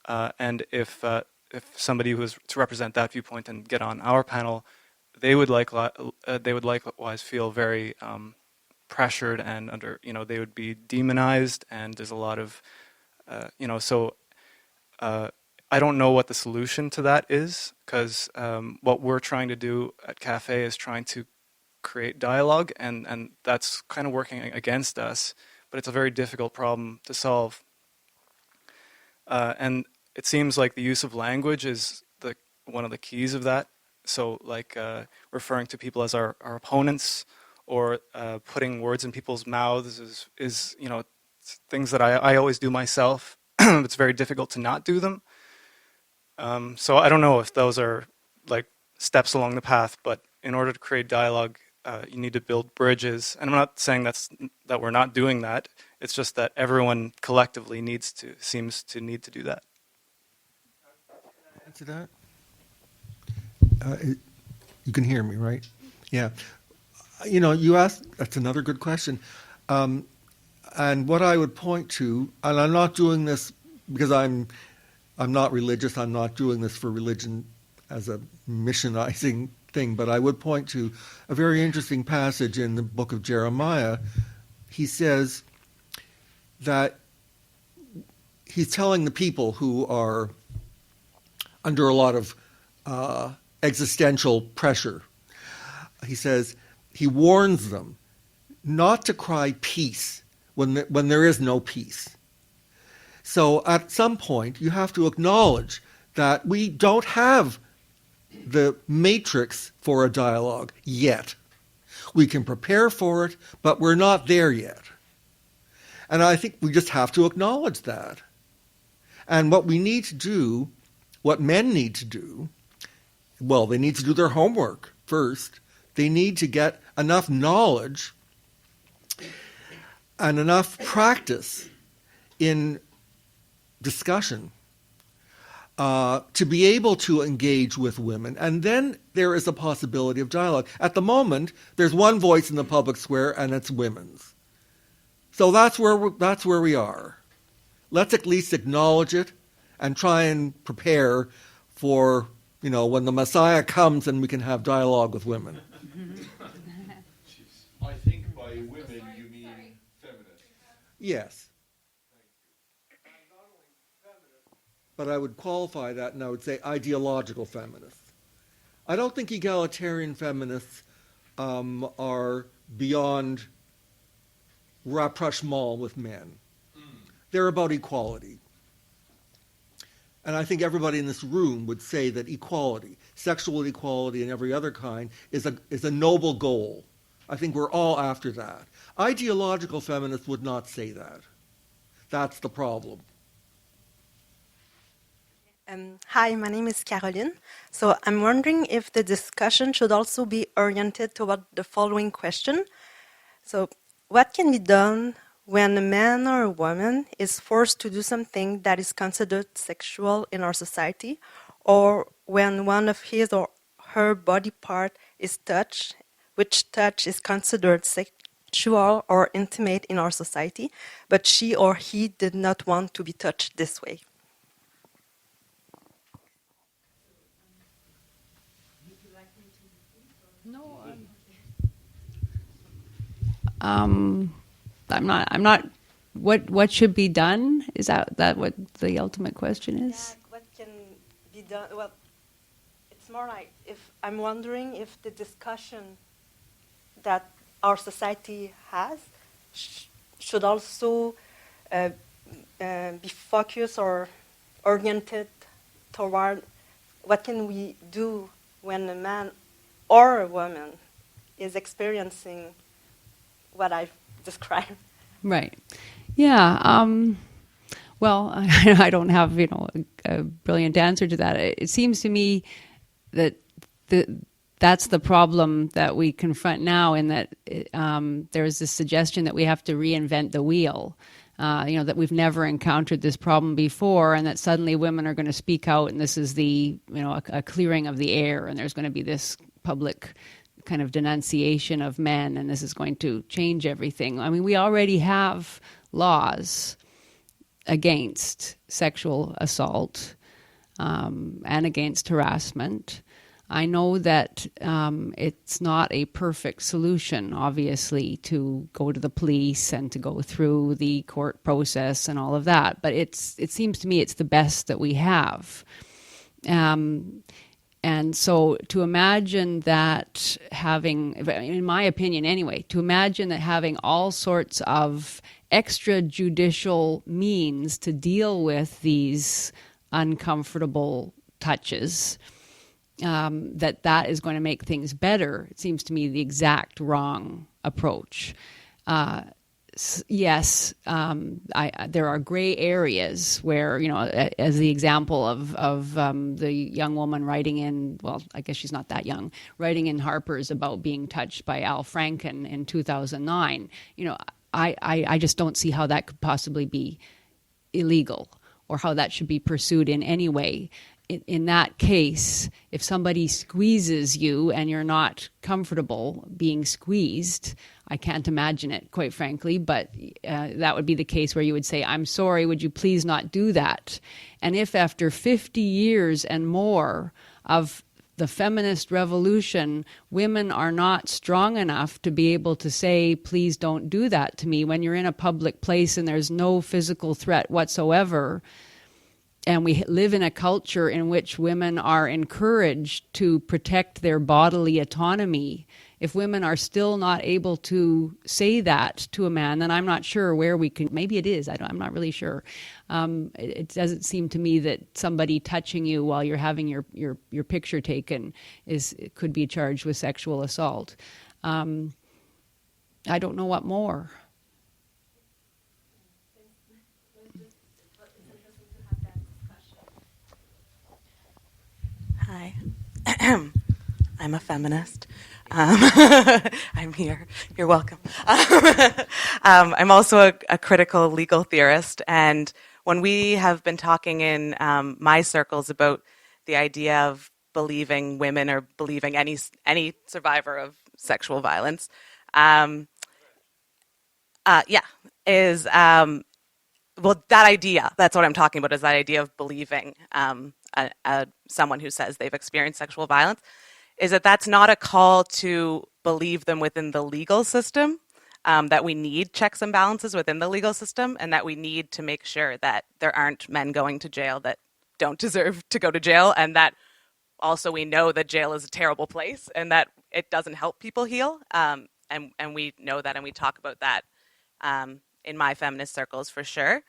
and if somebody was to represent that viewpoint and get on our panel, they would likewise feel very pressured and under, they would be demonized, and there's a lot of, so I don't know what the solution to that is, because what we're trying to do at CAFE is trying to create dialogue, and that's kind of working against us, but it's a very difficult problem to solve. And it seems like the use of language is one of the keys of that. So like referring to people as our opponents, or putting words in people's mouths is things that I always do myself. It's very difficult to not do them. So I don't know if those are like steps along the path, but in order to create dialogue, you need to build bridges. And I'm not saying that we're not doing that. It's just that everyone collectively seems to need to do that. Answer that? You can hear me, right? Yeah. You asked, that's another good question. And what I would point to, and I'm not doing this because I'm not religious, I'm not doing this for religion as a missionizing thing, but I would point to a very interesting passage in the book of Jeremiah. He says that he's telling the people who are under a lot of existential pressure. He says, he warns them not to cry peace when there is no peace. So at some point, you have to acknowledge that we don't have the matrix for a dialogue yet. We can prepare for it, but we're not there yet. And I think we just have to acknowledge that. And what we need to do, what men need to do, well, they need to do their homework first. They need to get enough knowledge and enough practice in discussion to be able to engage with women. And then there is a possibility of dialogue. At the moment, there's one voice in the public square, and it's women's. So that's where we are. Let's at least acknowledge it and try and prepare for, when the Messiah comes and we can have dialogue with women. I think by women you mean feminists. Yes. But I would qualify that and I would say ideological feminists. I don't think egalitarian feminists are beyond rapprochement with men. They're about equality. And I think everybody in this room would say that equality, sexual equality and every other kind, is a noble goal. I think we're all after that. Ideological feminists would not say that. That's the problem. Hi, my name is Caroline. So I'm wondering if the discussion should also be oriented toward the following question. So what can be done when a man or a woman is forced to do something that is considered sexual in our society, or when one of his or her body part is touched, which touch is considered sexual or intimate in our society, but she or he did not want to be touched this way? I'm not. What should be done? Is that what the ultimate question is? Yeah, what can be done? Well, it's more like if I'm wondering if the discussion that our society has should also be focused or oriented toward what can we do when a man or a woman is experiencing what I've described. Right. Yeah. Well, I don't have a brilliant answer to that. It seems to me that that's the problem that we confront now, in that there's this suggestion that we have to reinvent the wheel. That we've never encountered this problem before, and that suddenly women are going to speak out, and this is a clearing of the air, and there's going to be this public kind of denunciation of men, and this is going to change everything. I mean, we already have laws against sexual assault and against harassment. I know that it's not a perfect solution, obviously, to go to the police and to go through the court process and all of that, but it seems to me it's the best that we have. And so to imagine that having, in my opinion anyway, to imagine that having all sorts of extrajudicial means to deal with these uncomfortable touches, that is going to make things better, it seems to me the exact wrong approach. Yes, there are gray areas where, as the example of the young woman writing in, well, I guess she's not that young, writing in Harper's about being touched by Al Franken in 2009. I just don't see how that could possibly be illegal or how that should be pursued in any way. In that case, if somebody squeezes you and you're not comfortable being squeezed, I can't imagine it, quite frankly, but that would be the case where you would say, I'm sorry, would you please not do that? And if after 50 years and more of the feminist revolution, women are not strong enough to be able to say, please don't do that to me, when you're in a public place and there's no physical threat whatsoever, and we live in a culture in which women are encouraged to protect their bodily autonomy, if women are still not able to say that to a man, then I'm not sure where we can, maybe it is, I'm not really sure. It doesn't seem to me that somebody touching you while you're having your picture taken could be charged with sexual assault. I don't know what more. Hi, I'm a feminist. I'm here. You're welcome. I'm also a critical legal theorist, and when we have been talking in my circles about the idea of believing women or believing any survivor of sexual violence, well, that idea, that's what I'm talking about, is that idea of believing someone who says they've experienced sexual violence, is that's not a call to believe them within the legal system, that we need checks and balances within the legal system, and that we need to make sure that there aren't men going to jail that don't deserve to go to jail, and that also we know that jail is a terrible place and that it doesn't help people heal, and we know that and we talk about that in my feminist circles for sure.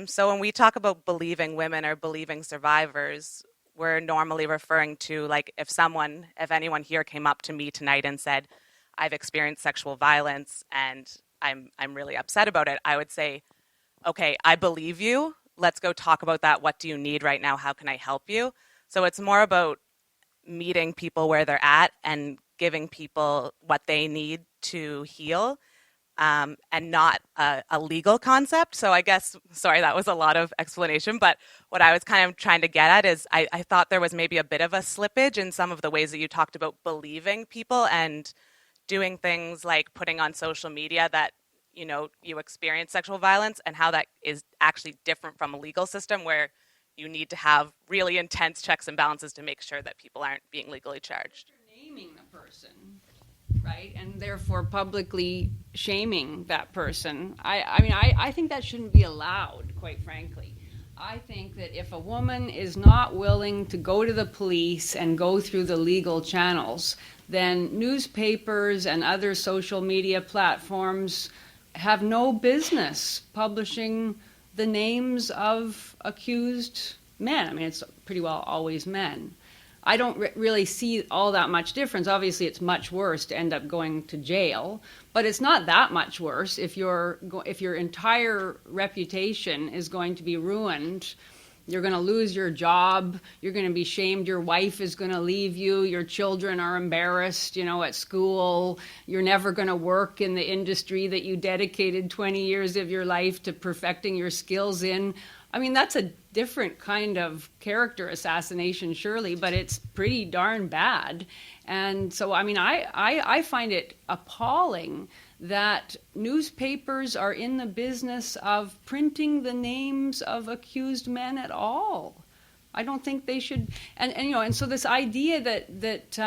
So when we talk about believing women or believing survivors, we're normally referring to, like, if anyone here came up to me tonight and said, I've experienced sexual violence and I'm really upset about it, I would say, okay, I believe you. Let's go talk about that. What do you need right now? How can I help you? So it's more about meeting people where they're at and giving people what they need to heal, and not a legal concept. So I guess, sorry, that was a lot of explanation, but what I was kind of trying to get at is I thought there was maybe a bit of a slippage in some of the ways that you talked about believing people and doing things like putting on social media that, you experience sexual violence, and how that is actually different from a legal system where you need to have really intense checks and balances to make sure that people aren't being legally charged. You're naming the person, right? And therefore publicly shaming that person. I think that shouldn't be allowed, quite frankly. I think that if a woman is not willing to go to the police and go through the legal channels, then newspapers and other social media platforms have no business publishing the names of accused men. I mean, it's pretty well always men. I don't really see all that much difference. Obviously, it's much worse to end up going to jail, but it's not that much worse if your entire reputation is going to be ruined. You're going to lose your job. You're going to be shamed. Your wife is going to leave you. Your children are embarrassed, at school. You're never going to work in the industry that you dedicated 20 years of your life to perfecting your skills in. I mean, that's a different kind of character assassination, surely, but it's pretty darn bad. And so, I find it appalling that newspapers are in the business of printing the names of accused men at all. I don't think they should. And so this idea that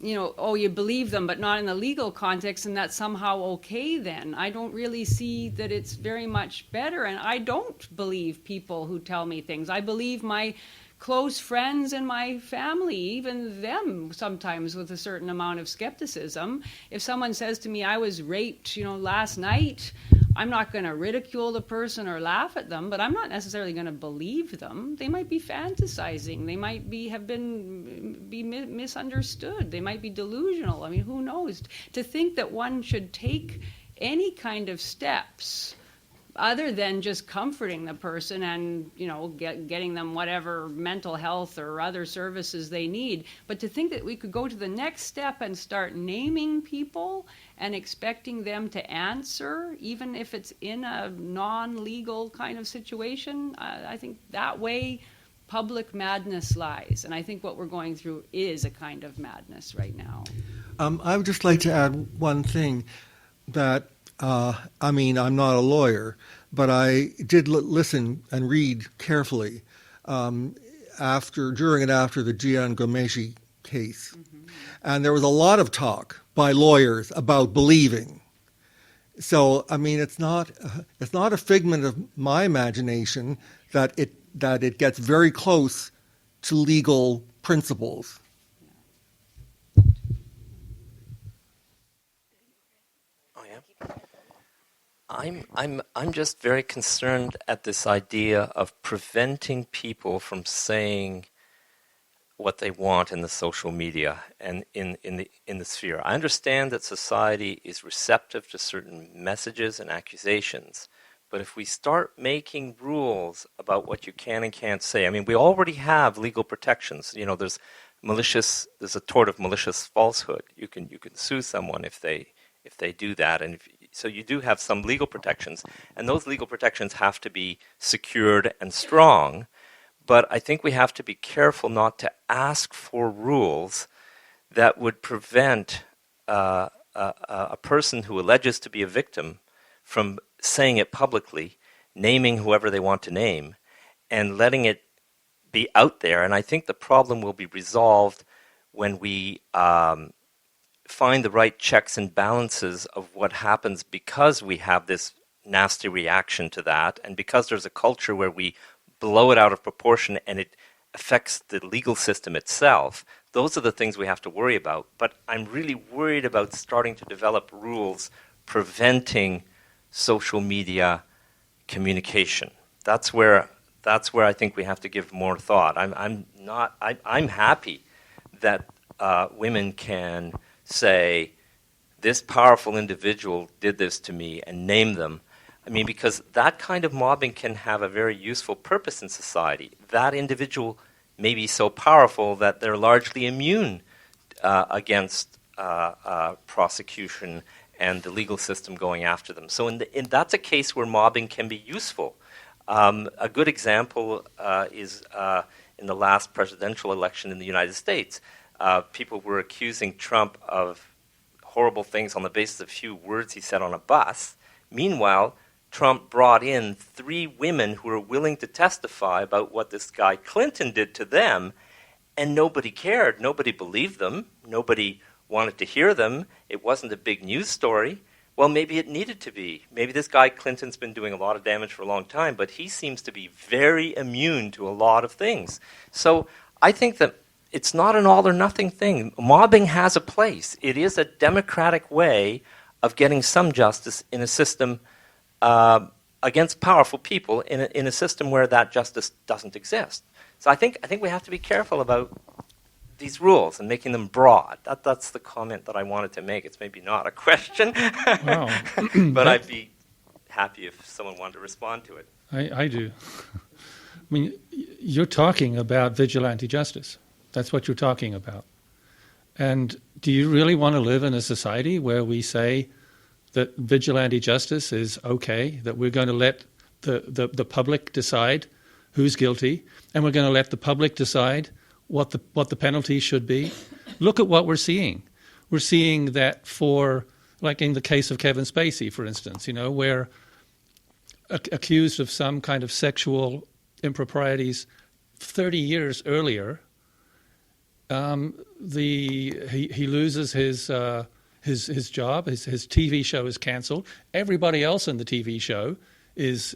you believe them, but not in the legal context, and that's somehow okay then. I don't really see that it's very much better, and I don't believe people who tell me things. I believe my close friends and my family, even them sometimes with a certain amount of skepticism. If someone says to me, I was raped, last night, I'm not going to ridicule the person or laugh at them, but I'm not necessarily going to believe them. They might be fantasizing. They might be misunderstood. They might be delusional. I mean, who knows? To think that one should take any kind of steps other than just comforting the person and, getting them whatever mental health or other services they need. But to think that we could go to the next step and start naming people and expecting them to answer, even if it's in a non-legal kind of situation, I think that way public madness lies. And I think what we're going through is a kind of madness right now. I would just like to add one thing that I'm not a lawyer, but I did listen and read carefully during and after the Jian Ghomeshi case. Mm-hmm. And there was a lot of talk by lawyers about believing. So, it's not a figment of my imagination that it gets very close to legal principles. I'm just very concerned at this idea of preventing people from saying what they want in the social media and in the sphere. I understand that society is receptive to certain messages and accusations, but if we start making rules about what you can and can't say, we already have legal protections. There's a tort of malicious falsehood. You can sue someone if they do that, and so you do have some legal protections, and those legal protections have to be secured and strong. But I think we have to be careful not to ask for rules that would prevent a person who alleges to be a victim from saying it publicly, naming whoever they want to name, and letting it be out there. And I think the problem will be resolved when we find the right checks and balances of what happens because we have this nasty reaction to that, and because there's a culture where we blow it out of proportion and it affects the legal system itself. Those are the things we have to worry about. But I'm really worried about starting to develop rules preventing social media communication. That's where I think we have to give more thought. I'm happy that women can say, this powerful individual did this to me, and name them. I mean, because that kind of mobbing can have a very useful purpose in society. That individual may be so powerful that they're largely immune against prosecution and the legal system going after them. So that's a case where mobbing can be useful. A good example is in the last presidential election in the United States. People were accusing Trump of horrible things on the basis of a few words he said on a bus. Meanwhile, Trump brought in 3 women who were willing to testify about what this guy Clinton did to them, and nobody cared. Nobody believed them. Nobody wanted to hear them. It wasn't a big news story. Well, maybe it needed to be. Maybe this guy Clinton's been doing a lot of damage for a long time, but he seems to be very immune to a lot of things. So I think that it's not an all or nothing thing. Mobbing has a place. It is a democratic way of getting some justice in a system against powerful people in a system where that justice doesn't exist. So I think we have to be careful about these rules and making them broad. That's the comment that I wanted to make. It's maybe not a question, Wow. but I'd be happy if someone wanted to respond to it. I do. I mean, you're talking about vigilante justice. That's what you're talking about. And do you really want to live in a society where we say that vigilante justice is okay, that we're going to let the public decide who's guilty, and we're going to let the public decide what the penalty should be? Look at what we're seeing. We're seeing that for, like in the case of Kevin Spacey, for instance, where accused of some kind of sexual improprieties 30 years earlier, he loses his job. His TV show is cancelled. Everybody else in the TV show is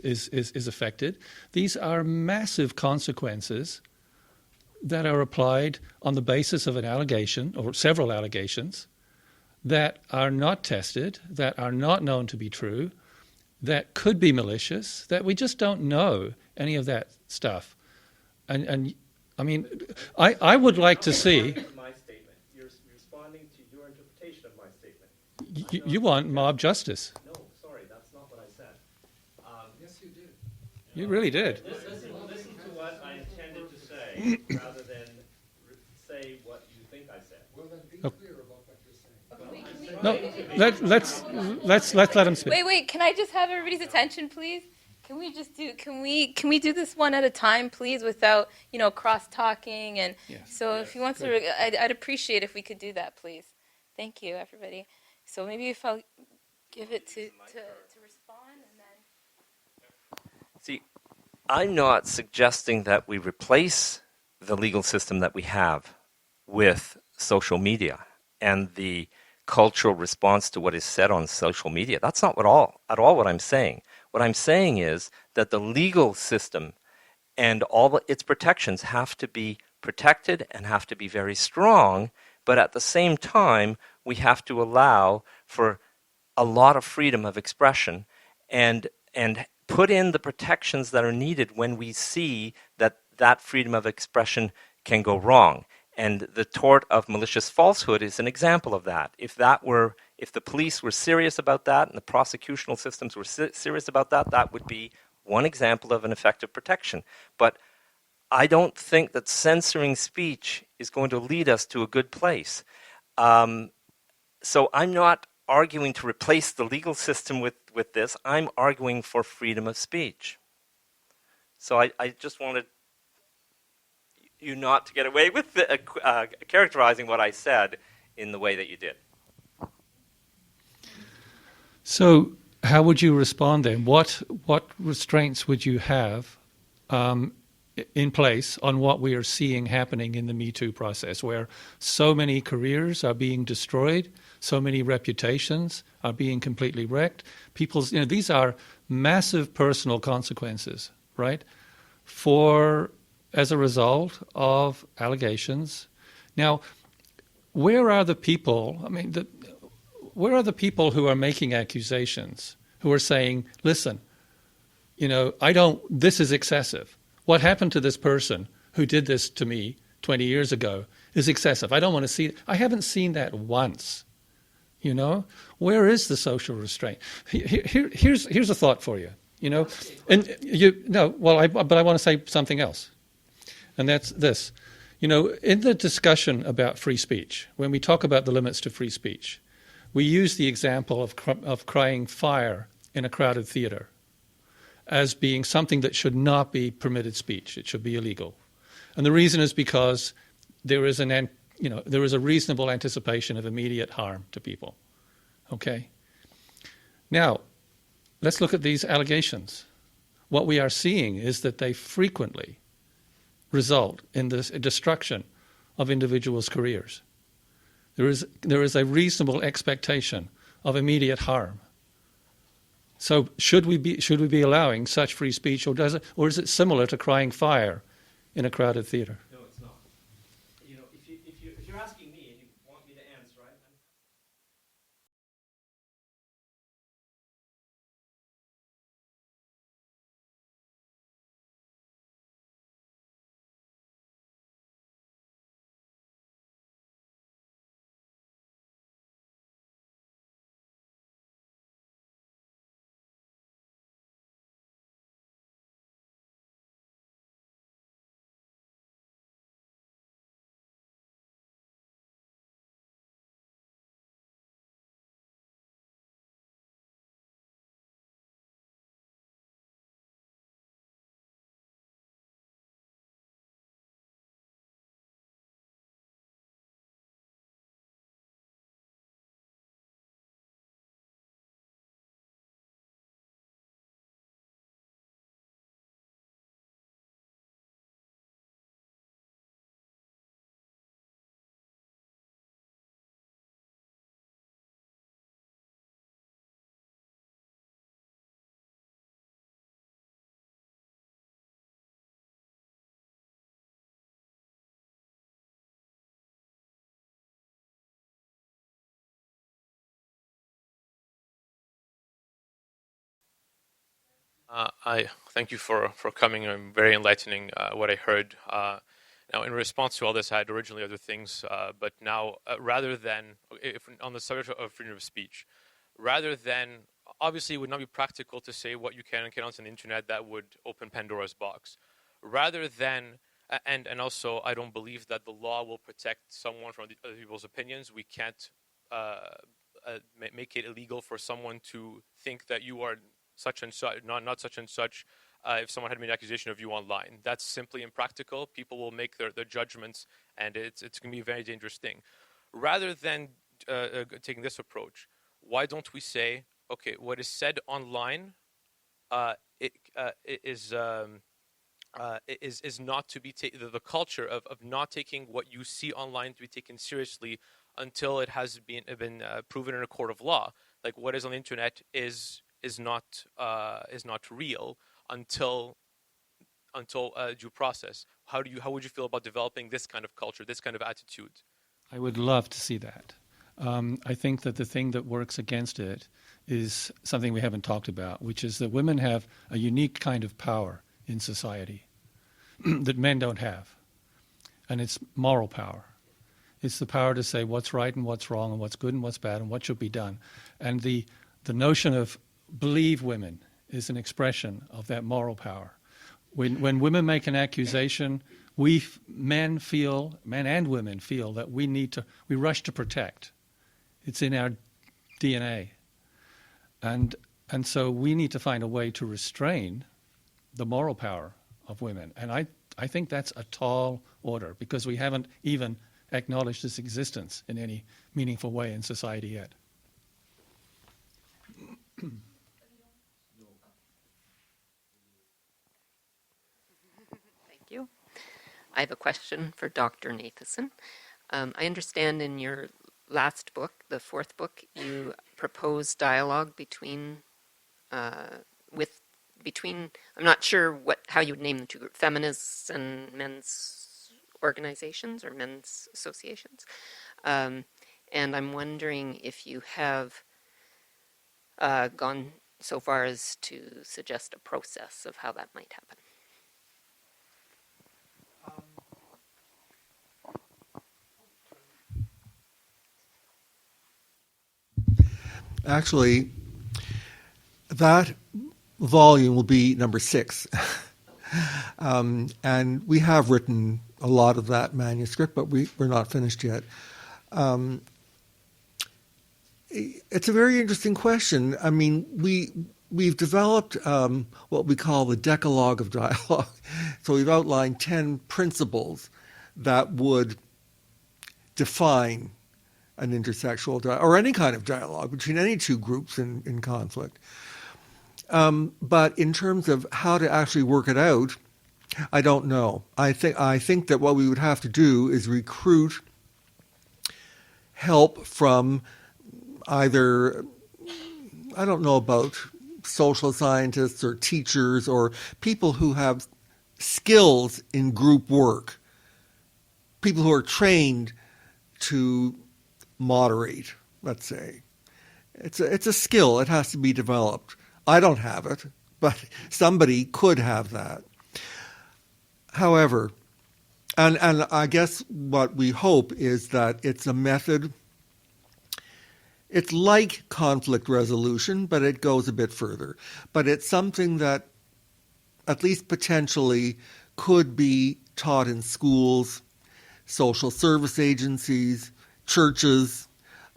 affected. These are massive consequences that are applied on the basis of an allegation or several allegations that are not tested, that are not known to be true, that could be malicious, that we just don't know any of that stuff. And I mean, I would like to see. My statement. You're responding to your interpretation of my statement. You want mob justice. No, sorry, that's not what I said. Yes, you did. You really did. Listen to what I intended to say, rather than say what you think I said. Well, then be Oh. clear about what you're saying. No, let's let him speak. Wait, can I just have everybody's attention, please? Can we do this one at a time, please, without, cross talking? And so if you want to, I'd appreciate if we could do that, please. Thank you, everybody. So maybe if I'll give it to respond, and then. See, I'm not suggesting that we replace the legal system that we have with social media and the cultural response to what is said on social media. That's not at all what I'm saying. What I'm saying is that the legal system and all its protections have to be protected and have to be very strong, but at the same time, we have to allow for a lot of freedom of expression and put in the protections that are needed when we see that freedom of expression can go wrong. And the tort of malicious falsehood is an example of that. If the police were serious about that and the prosecutional systems were serious about that, that would be one example of an effective protection. But I don't think that censoring speech is going to lead us to a good place. So I'm not arguing to replace the legal system with this. I'm arguing for freedom of speech. So I just wanted you not to get away with characterizing what I said in the way that you did. So how would you respond then? What restraints would you have in place on what we are seeing happening in the Me Too process, where so many careers are being destroyed, so many reputations are being completely wrecked? These are massive personal consequences, right? As a result of allegations. Now, where are the people? I mean, where are the people who are making accusations? who are saying, listen, this is excessive. What happened to this person who did this to me 20 years ago is excessive. I don't want to see it. I haven't seen that once. Where is the social restraint? Here's a thought for you. But I want to say something else, and that's this. In the discussion about free speech, when we talk about the limits to free speech, we use the example of crying fire in a crowded theater as being something that should not be permitted speech. It should be illegal, and the reason is because there is a reasonable anticipation of immediate harm to people. Okay? Now, let's look at these allegations. What we are seeing is that they frequently result in the destruction of individuals' careers. There is a reasonable expectation of immediate harm. So should we be allowing such free speech, or is it similar to crying fire in a crowded theater? No, it's not. If you're asking me and you want me to answer, right? I thank you for coming. Very enlightening what I heard. Now, in response to all this, I had originally other things, but now, rather than on the subject of freedom of speech, rather than obviously, it would not be practical to say what you can and cannot on the internet. That would open Pandora's box. Rather than and also, I don't believe that the law will protect someone from other people's opinions. We can't make it illegal for someone to think that you are such and such, not such and such, if someone had made an accusation of you online. That's simply impractical. People will make their judgments, and it's going to be a very dangerous thing. Rather than taking this approach, why don't we say, okay, what is said online is not to be the culture of not taking what you see online to be taken seriously until it has been proven in a court of law. Like what is on the internet is not real until due process. How would you feel about developing this kind of culture, this kind of attitude? I would love to see that. I think that the thing that works against it is something we haven't talked about, which is that women have a unique kind of power in society that men don't have, and it's moral power. It's the power to say what's right and what's wrong and what's good and what's bad and what should be done. And the notion of believe women is an expression of that moral power. When women make an accusation, men and women feel that we rush to protect. It's in our DNA. And so we need to find a way to restrain the moral power of women. And I think that's a tall order because we haven't even acknowledged its existence in any meaningful way in society yet. Thank you. I have a question for Dr. Nathanson. I understand in your last book, the fourth book, you propose dialogue between, I'm not sure how you would name the two groups, feminists and men's organizations or men's associations. And I'm wondering if you have gone so far as to suggest a process of how that might happen. Actually, that volume will be number 6. And we have written a lot of that manuscript, but we're not finished yet. It's a very interesting question. I mean, we've developed what we call the Decalogue of Dialogue. So we've outlined 10 principles that would define an intersexual dialogue, or any kind of dialogue between any two groups in conflict. But in terms of how to actually work it out, I don't know. I think that what we would have to do is recruit help from either, I don't know about social scientists or teachers or people who have skills in group work, people who are trained to moderate, let's say. It's a skill. It has to be developed. I don't have it, but somebody could have that. However, and I guess what we hope is that it's a method. It's like conflict resolution, but it goes a bit further. But it's something that at least potentially could be taught in schools, social service agencies, churches,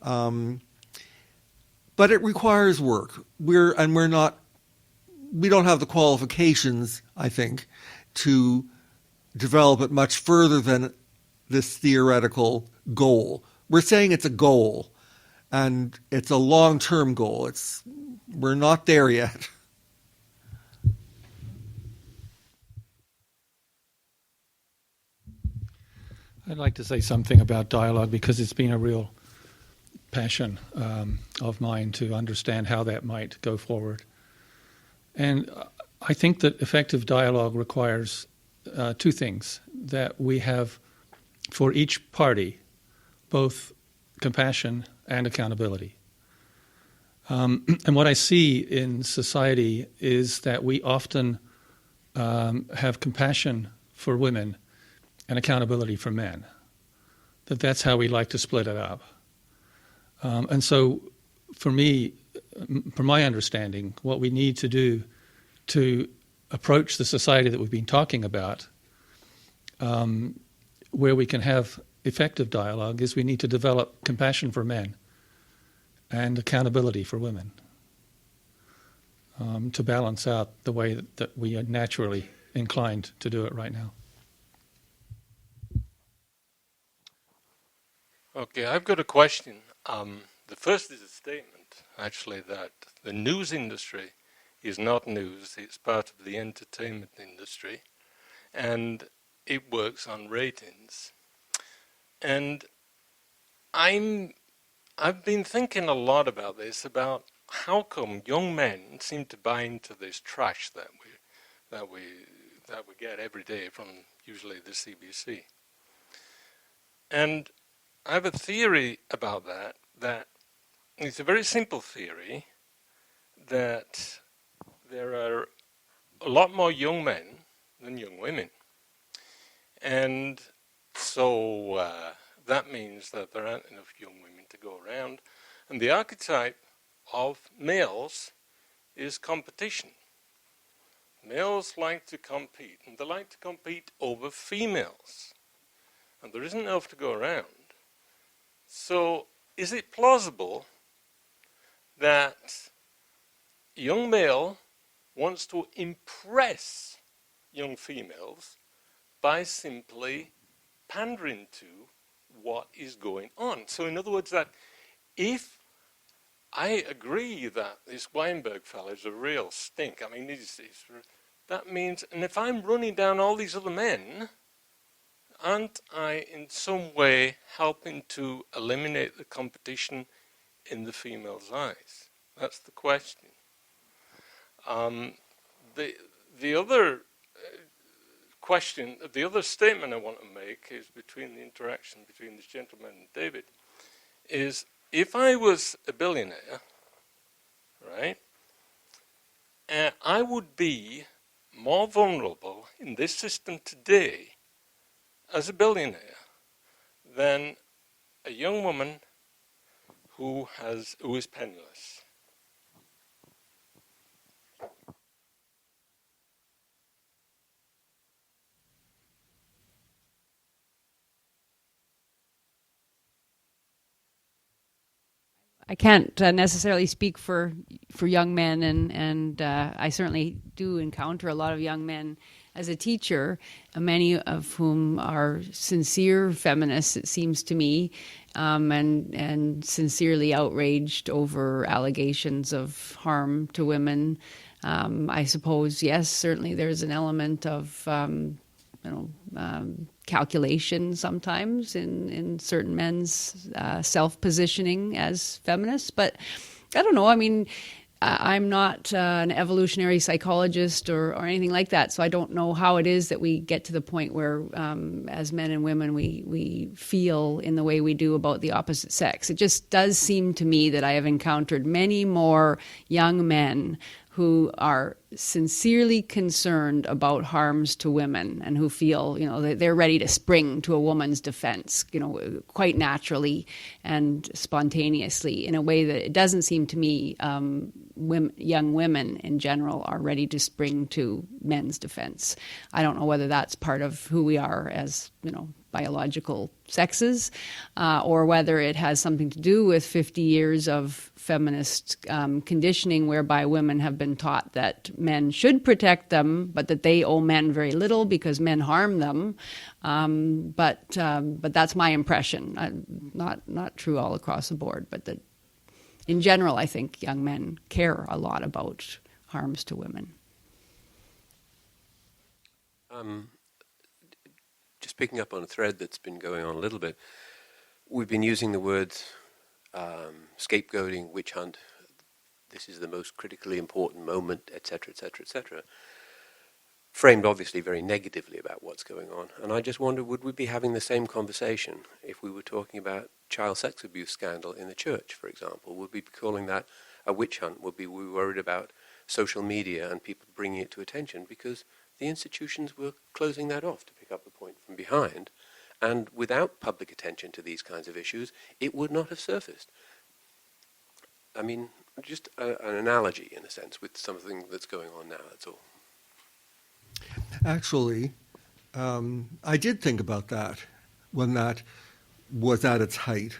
but it requires work. We don't have the qualifications, I think, to develop it much further than this theoretical goal. We're saying it's a goal, and it's a long-term goal. We're not there yet. I'd like to say something about dialogue because it's been a real passion of mine to understand how that might go forward. And I think that effective dialogue requires two things: that we have, for each party, both compassion and accountability. And what I see in society is that we often have compassion for women and accountability for men. That's how we like to split it up. And so, for me, from my understanding, what we need to do to approach the society that we've been talking about, where we can have effective dialogue, is we need to develop compassion for men and accountability for women, to balance out the way that we are naturally inclined to do it right now. Okay, I've got a question. The first is a statement, actually, that the news industry is not news. It's part of the entertainment industry, and it works on ratings. And I've been thinking a lot about this, about how come young men seem to buy into this trash that we get every day from usually the CBC. And I have a theory about that it's a very simple theory, that there are a lot more young men than young women. And so that means that there aren't enough young women to go around. And the archetype of males is competition. Males like to compete, and they like to compete over females. And there isn't enough to go around. So, is it plausible that a young male wants to impress young females by simply pandering to what is going on? So, in other words, that if I agree that this Weinberg fellow is a real stink, I mean, that means, and if I'm running down all these other men, aren't I in some way helping to eliminate the competition in the female's eyes? That's the question. The other question, the other statement I want to make is between the interaction between this gentleman and David, is if I was a billionaire, right, I would be more vulnerable in this system today as a billionaire than a young woman who is penniless. I can't necessarily speak for young men, and I certainly do encounter a lot of young men as a teacher, many of whom are sincere feminists, it seems to me, and sincerely outraged over allegations of harm to women. I suppose, yes, certainly there's an element of calculation sometimes in certain men's self-positioning as feminists. But I don't know. I mean, I'm not an evolutionary psychologist or anything like that, so I don't know how it is that we get to the point where, as men and women, we feel in the way we do about the opposite sex. It just does seem to me that I have encountered many more young men who are sincerely concerned about harms to women and who feel, that they're ready to spring to a woman's defense, quite naturally and spontaneously, in a way that it doesn't seem to me young women in general are ready to spring to men's defense. I don't know whether that's part of who we are as, biological sexes, or whether it has something to do with 50 years of feminist conditioning whereby women have been taught that men should protect them, but that they owe men very little because men harm them. But that's my impression. Not true all across the board, but that in general, I think young men care a lot about harms to women. Just picking up on a thread that's been going on a little bit, we've been using the words scapegoating, witch hunt, this is the most critically important moment, etc., etc., etc., framed obviously very negatively about what's going on. And I just wonder, would we be having the same conversation if we were talking about child sex abuse scandal in the church, for example? Would we be calling that a witch hunt? Would we be worried about social media and people bringing it to attention because the institutions were closing that off, to pick up the point from behind, and without public attention to these kinds of issues, it would not have surfaced. I mean, just an analogy, in a sense, with something that's going on now, that's all. Actually, I did think about that when that was at its height.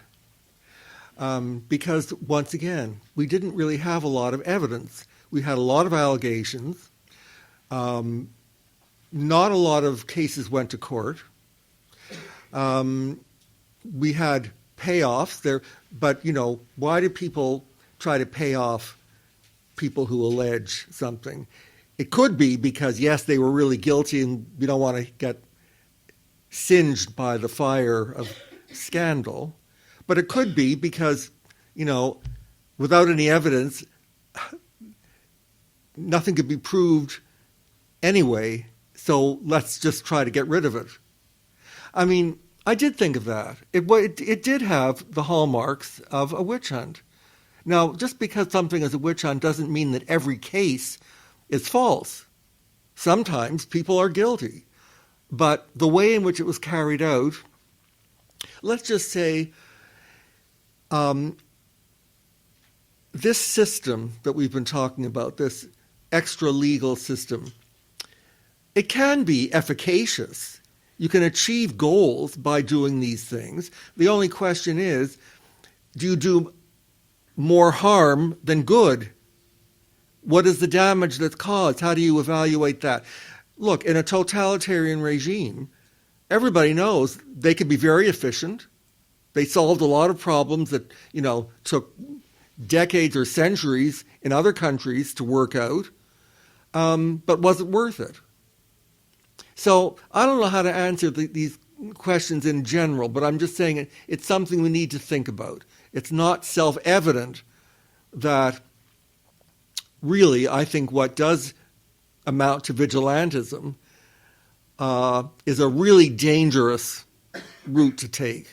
Because, once again, we didn't really have a lot of evidence. We had a lot of allegations. Not a lot of cases went to court. We had payoffs there, but, why do people try to pay off people who allege something? It could be because, yes, they were really guilty and we don't want to get singed by the fire of scandal. But it could be because, without any evidence, nothing could be proved anyway, so let's just try to get rid of it. I mean, I did think of that. It did have the hallmarks of a witch hunt. Now, just because something is a witch hunt doesn't mean that every case is false. Sometimes people are guilty. But the way in which it was carried out, let's just say, this system that we've been talking about, this extra-legal system, it can be efficacious. You can achieve goals by doing these things. The only question is, do you do more harm than good? What is the damage that's caused? How do you evaluate that? Look, in a totalitarian regime, everybody knows they can be very efficient. They solved a lot of problems that, took decades or centuries in other countries to work out, but was it worth it? So I don't know how to answer these questions in general, but I'm just saying it's something we need to think about. It's not self-evident that really, I think what does amount to vigilantism is a really dangerous route to take.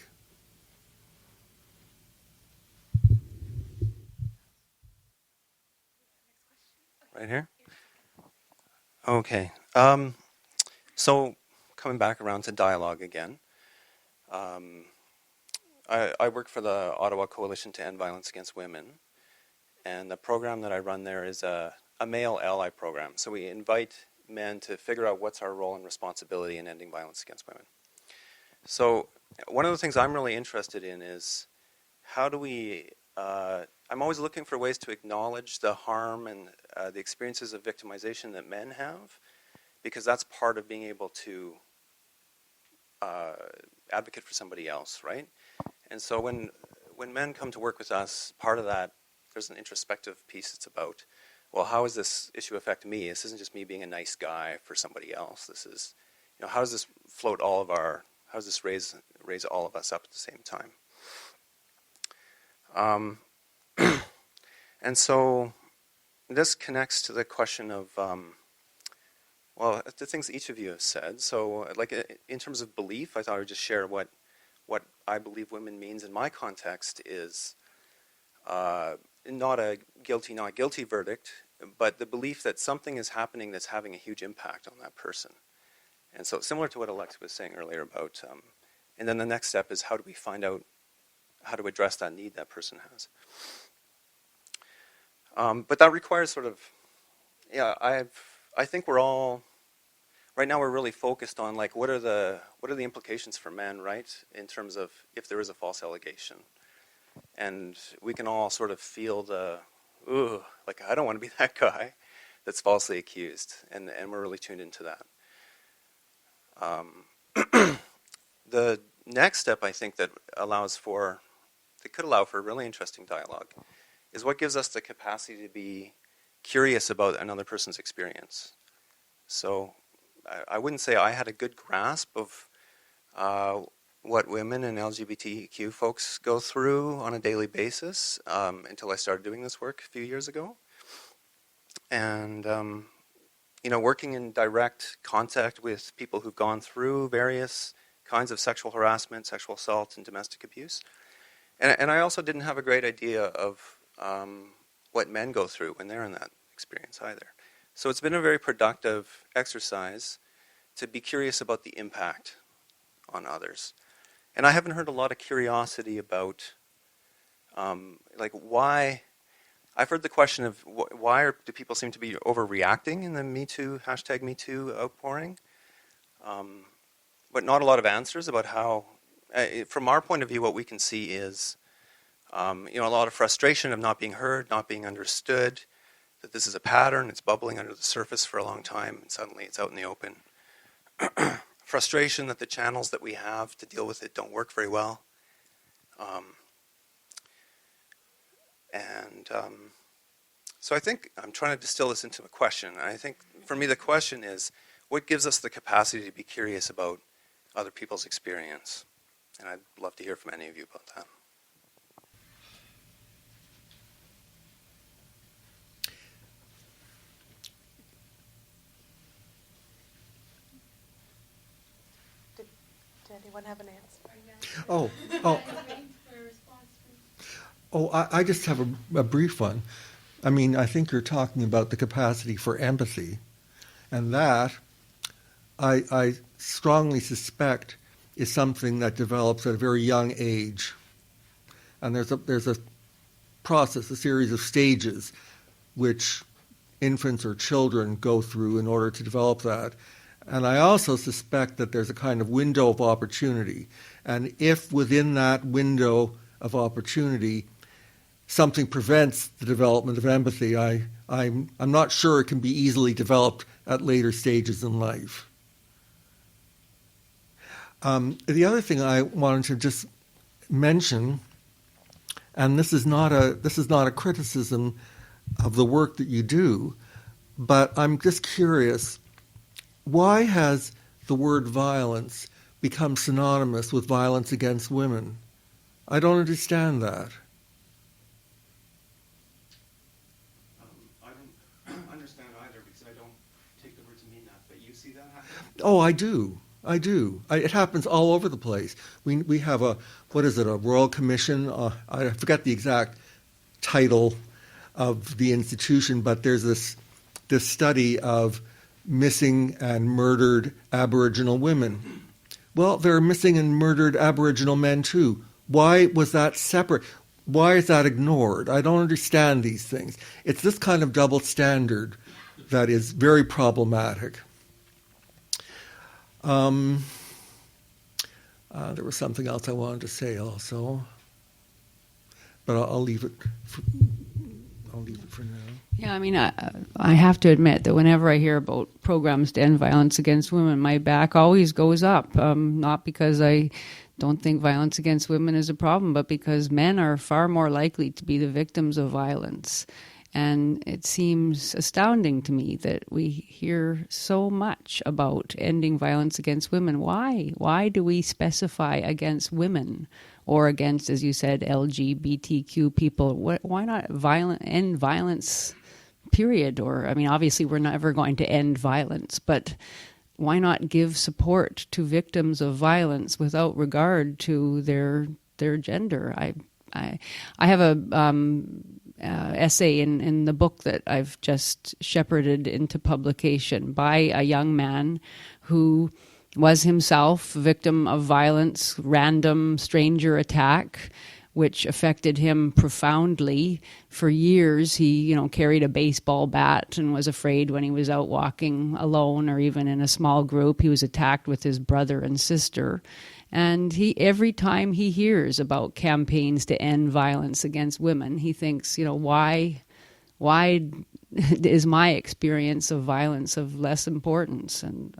Right here. Okay. So coming back around to dialogue again, I work for the Ottawa Coalition to End Violence Against Women, and the program that I run there is a male ally program. So we invite men to figure out what's our role and responsibility in ending violence against women. So one of the things I'm really interested in is how do we, I'm always looking for ways to acknowledge the harm and the experiences of victimization that men have, because that's part of being able to advocate for somebody else, right? And so when men come to work with us, part of that, there's an introspective piece it's about, well, how does this issue affect me? This isn't just me being a nice guy for somebody else. This is, you know, how does this float all of our, how does this raise all of us up at the same time? And so this connects to the question of, well, the things each of you have said. So like in terms of belief, I thought I would just share what I believe women means in my context is not a guilty, not guilty verdict, but the belief that something is happening that's having a huge impact on that person. And so similar to what Alexa was saying earlier about, and then the next step is how do we find out how to address that need that person has. But that requires sort of, yeah, I think we're all, right now we're really focused on like what are the implications for men, right, in terms of if there is a false allegation. And we can all sort of feel the, ooh, like I don't want to be that guy that's falsely accused, and we're really tuned into that. The next step I think that could allow for a really interesting dialogue is what gives us the capacity to be curious about another person's experience. So I wouldn't say I had a good grasp of what women and LGBTQ folks go through on a daily basis until I started doing this work a few years ago. And, you know, working in direct contact with people who've gone through various kinds of sexual harassment, sexual assault, and domestic abuse. And I also didn't have a great idea of what men go through when they're in that experience either. So it's been a very productive exercise to be curious about the impact on others. And I haven't heard a lot of curiosity about, like, why. I've heard the question of why do people seem to be overreacting in the #MeToo outpouring, but not a lot of answers about how. From our point of view, what we can see is, you know, a lot of frustration of not being heard, not being understood, that this is a pattern, it's bubbling under the surface for a long time, and suddenly it's out in the open. Frustration that the channels that we have to deal with it don't work very well. So I think I'm trying to distill this into a question. And I think for me the question is, what gives us the capacity to be curious about other people's experience? And I'd love to hear from any of you about that. Did anyone have an answer? I just have a brief one. I mean, I think you're talking about the capacity for empathy, and that I strongly suspect is something that develops at a very young age. And there's a process, a series of stages, which infants or children go through in order to develop that. And I also suspect that there's a kind of window of opportunity. And if within that window of opportunity something prevents the development of empathy, I'm not sure it can be easily developed at later stages in life. The other thing I wanted to just mention, and this is not a criticism of the work that you do, but I'm just curious, why has the word violence become synonymous with violence against women? I don't understand that. I don't understand either because I don't take the word to mean that, but you see that happening? Oh, I do. It happens all over the place. We have a Royal Commission? I forget the exact title of the institution, but there's this study of missing and murdered Aboriginal women. Well, there are missing and murdered Aboriginal men too. Why was that separate? Why is that ignored? I don't understand these things. It's this kind of double standard that is very problematic. There was something else I wanted to say also, but I'll leave it. I'll leave it for now. Yeah, I mean, I have to admit that whenever I hear about programs to end violence against women, my back always goes up. Not because I don't think violence against women is a problem, but because men are far more likely to be the victims of violence. And it seems astounding to me that we hear so much about ending violence against women. Why? Why do we specify against women or against, as you said, LGBTQ people? Why not end violence, period? Or, I mean, obviously we're never going to end violence, but why not give support to victims of violence without regard to their gender? I have a essay in the book that I've just shepherded into publication by a young man who was himself a victim of violence, random stranger attack, which affected him profoundly. For years, he, carried a baseball bat and was afraid when he was out walking alone or even in a small group. He was attacked with his brother and sister. And every time he hears about campaigns to end violence against women, he thinks, why is my experience of violence of less importance? And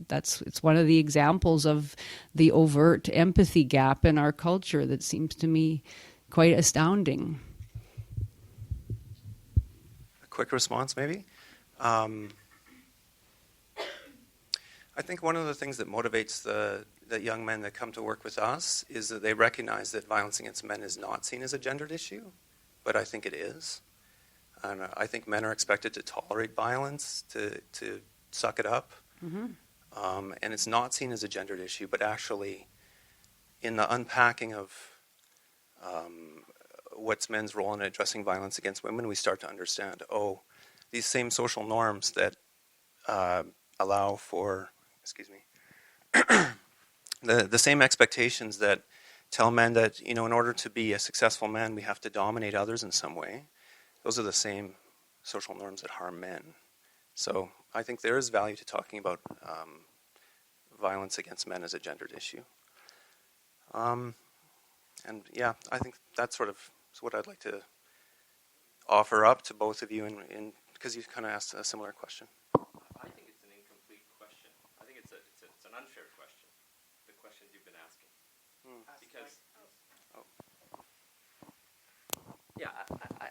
it's one of the examples of the overt empathy gap in our culture that seems to me quite astounding. A quick response, maybe. I think one of the things that motivates the young men that come to work with us is that they recognize that violence against men is not seen as a gendered issue, but I think it is. And I think men are expected to tolerate violence, to suck it up. Mm-hmm. And it's not seen as a gendered issue, but actually in the unpacking of what's men's role in addressing violence against women, we start to understand, these same social norms that allow for, the same expectations that tell men that, in order to be a successful man, we have to dominate others in some way. Those are the same social norms that harm men. So I think there is value to talking about violence against men as a gendered issue. And yeah, I think that's sort of what I'd like to offer up to both of you, because you kind of asked a similar question. I think it's an incomplete question. I think it's an unfair question, the questions you've been asking.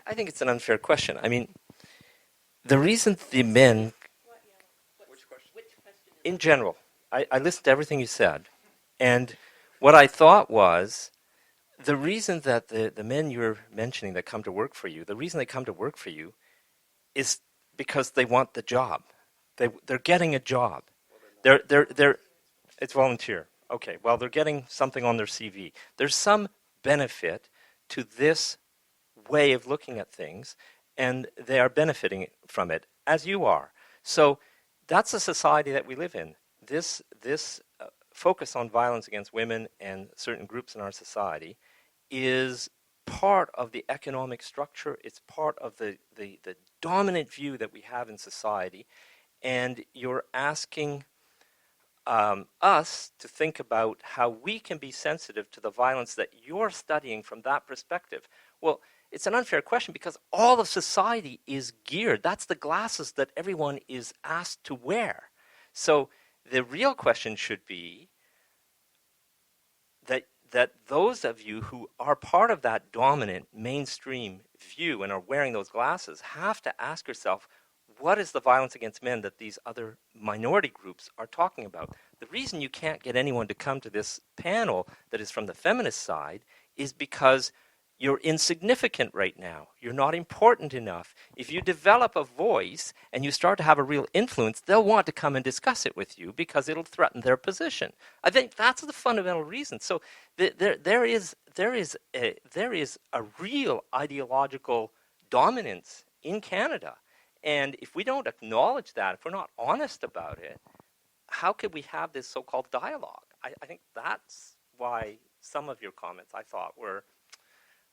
I think it's an unfair question. I mean, the reason the men, in general, I listened to everything you said, and what I thought was, the reason that the men you're mentioning that come to work for you, the reason they come to work for you is because they want the job. They're getting a job. It's volunteer. Okay, well, they're getting something on their CV. There's some benefit to this way of looking at things, and they are benefiting from it, as you are. So that's a society that we live in. This focus on violence against women and certain groups in our society is part of the economic structure. It's part of the dominant view that we have in society. And you're asking us to think about how we can be sensitive to the violence that you're studying from that perspective. Well, it's an unfair question because all of society is geared. That's the glasses that everyone is asked to wear. So the real question should be that those of you who are part of that dominant mainstream view and are wearing those glasses have to ask yourself, what is the violence against men that these other minority groups are talking about? The reason you can't get anyone to come to this panel that is from the feminist side is because you're insignificant right now. You're not important enough. If you develop a voice and you start to have a real influence, they'll want to come and discuss it with you because it'll threaten their position. I think that's the fundamental reason. So there is a real ideological dominance in Canada. And if we don't acknowledge that, if we're not honest about it, how could we have this so-called dialogue? I think that's why some of your comments I thought were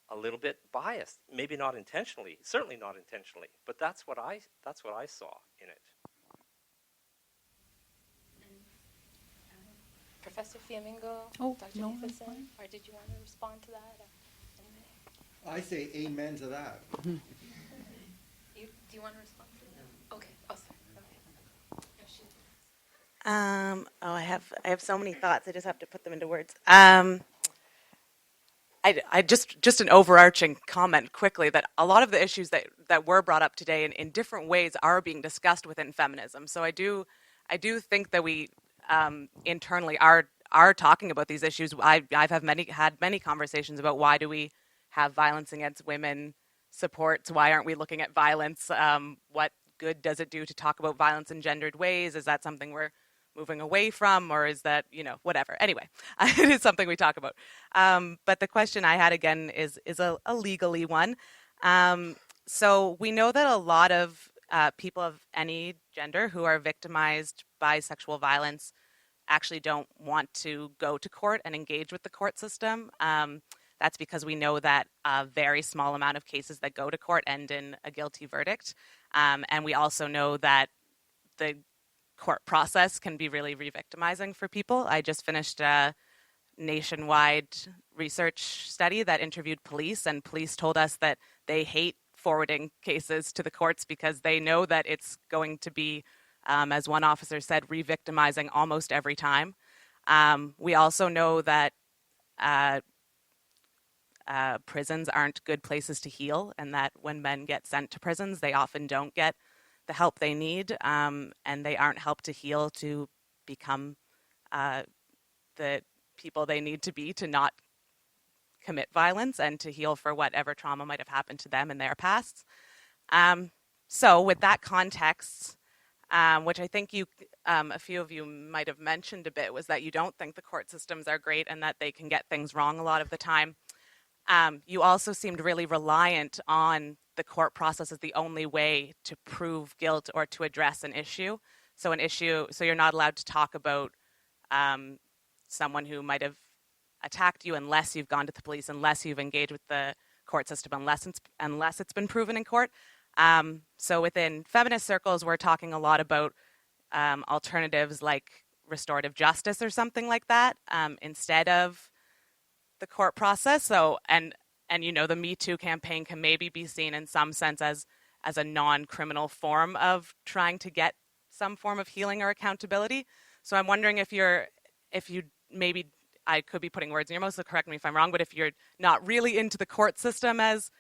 a little bit biased. Maybe not intentionally, certainly not intentionally, but that's what I saw in it. Professor Fiamengo, Oh, Dr. no, Nathanson, that's fine. or did you want to respond to that? I say amen to that. Do you want to respond to that? Okay. Oh, sorry. I have so many thoughts. I just have to put them into words. I just an overarching comment quickly that a lot of the issues that were brought up today in different ways are being discussed within feminism. So I do think that we internally are talking about these issues. I've had many conversations about why do we have violence against women supports? Why aren't we looking at violence? What good does it do to talk about violence in gendered ways? Is that something we're moving away from, or is that, whatever? Anyway, it is something we talk about. But the question I had again is a legally one. So we know that a lot of people of any gender who are victimized by sexual violence actually don't want to go to court and engage with the court system. That's because we know that a very small amount of cases that go to court end in a guilty verdict. And we also know that the court process can be really re-victimizing for people. I just finished a nationwide research study that interviewed police, and police told us that they hate forwarding cases to the courts because they know that it's going to be, as one officer said, re-victimizing almost every time. We also know that prisons aren't good places to heal, and that when men get sent to prisons, they often don't get the help they need, and they aren't helped to heal to become the people they need to be to not commit violence and to heal for whatever trauma might have happened to them in their pasts. So with that context, which I think a few of you might have mentioned a bit, was that you don't think the court systems are great and that they can get things wrong a lot of the time. You also seemed really reliant on the court process as the only way to prove guilt or to address an issue. So you're not allowed to talk about someone who might have attacked you unless you've gone to the police, unless you've engaged with the court system, unless it's been proven in court. So within feminist circles, we're talking a lot about alternatives like restorative justice or something like that instead of the court process. So and the Me Too campaign can maybe be seen in some sense as a non-criminal form of trying to get some form of healing or accountability. So I'm wondering if you maybe, I could be putting words in your mouth, so correct me if I'm wrong, but if you're not really into the court system as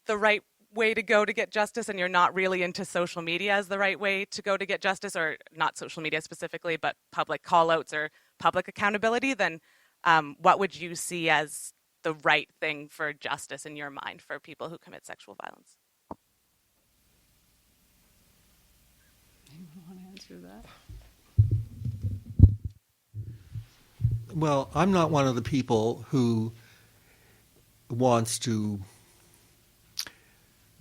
the right way to go to get justice, and you're not really into social media as the right way to go to get justice, or not social media specifically, but public call-outs or public accountability, then what would you see as the right thing for justice in your mind for people who commit sexual violence? Anyone want to answer that? Well, I'm not one of the people who wants to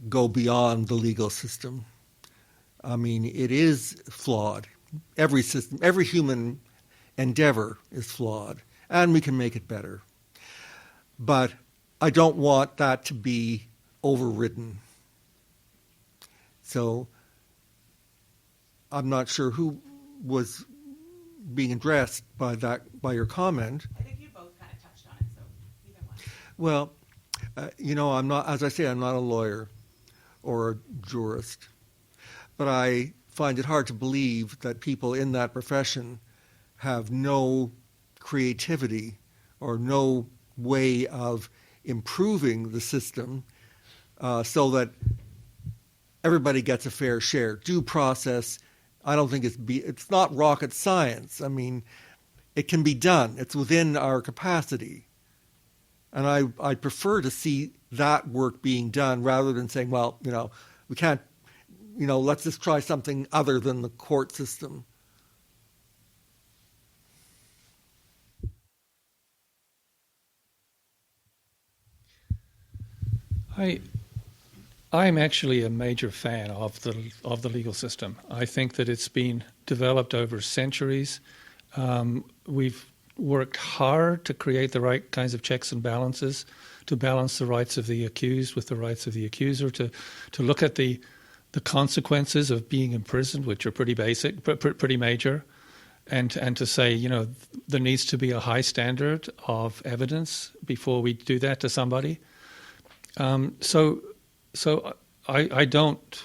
go beyond the legal system. I mean, it is flawed. Every system, every human endeavor is flawed, and we can make it better. But I don't want that to be overridden. So I'm not sure who was being addressed by your comment. I think you both kind of touched on it, so either one. Well, I'm not, as I say, I'm not a lawyer or a jurist, but I find it hard to believe that people in that profession have no creativity or no way of improving the system so that everybody gets a fair share. Due process, I don't think it's not rocket science. I mean, it can be done. It's within our capacity. And I prefer to see that work being done rather than saying, well, we can't, let's just try something other than the court system. I'm actually a major fan of the legal system. I think that it's been developed over centuries. We've worked hard to create the right kinds of checks and balances, to balance the rights of the accused with the rights of the accuser, to look at the consequences of being imprisoned, which are pretty basic, pretty major, and to say, you know, there needs to be a high standard of evidence before we do that to somebody. So I don't.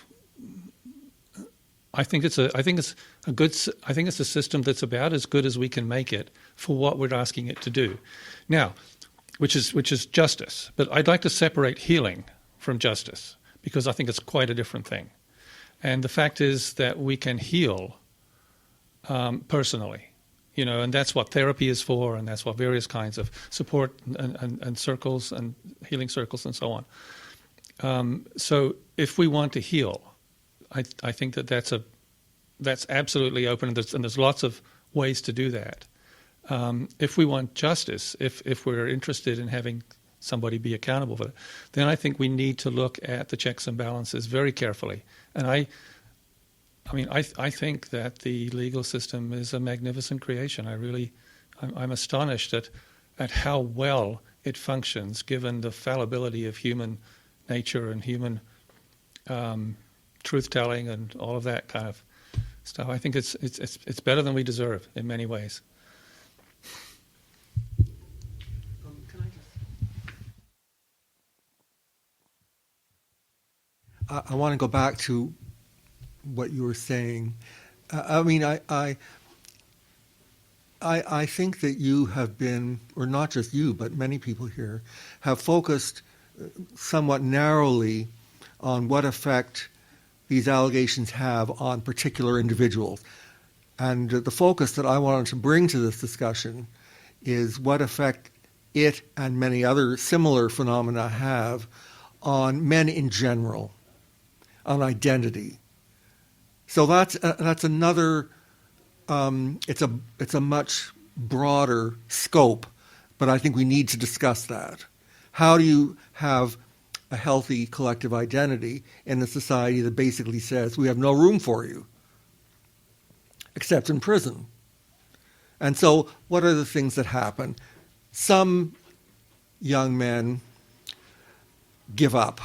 I think it's a system that's about as good as we can make it for what we're asking it to do. Now, which is justice. But I'd like to separate healing from justice, because I think it's quite a different thing. And the fact is that we can heal personally, you know, and that's what therapy is for, and that's what various kinds of support and circles and healing circles and so on. So if we want to heal, I think that's absolutely open, and there's lots of ways to do that. If we want justice, if we're interested in having somebody be accountable for it, then I think we need to look at the checks and balances very carefully. And I think that the legal system is a magnificent creation. I'm astonished at how well it functions, given the fallibility of human nature and human truth-telling and all of that kind of stuff. I think it's better than we deserve in many ways. I want to go back to what you were saying. I think that you have been, or not just you, but many people here, have focused somewhat narrowly on what effect these allegations have on particular individuals. And the focus that I wanted to bring to this discussion is what effect it and many other similar phenomena have on men in general, on identity. So that's another. It's a much broader scope, but I think we need to discuss that. How do you have a healthy collective identity in a society that basically says we have no room for you, except in prison? And so, what are the things that happen? Some young men give up.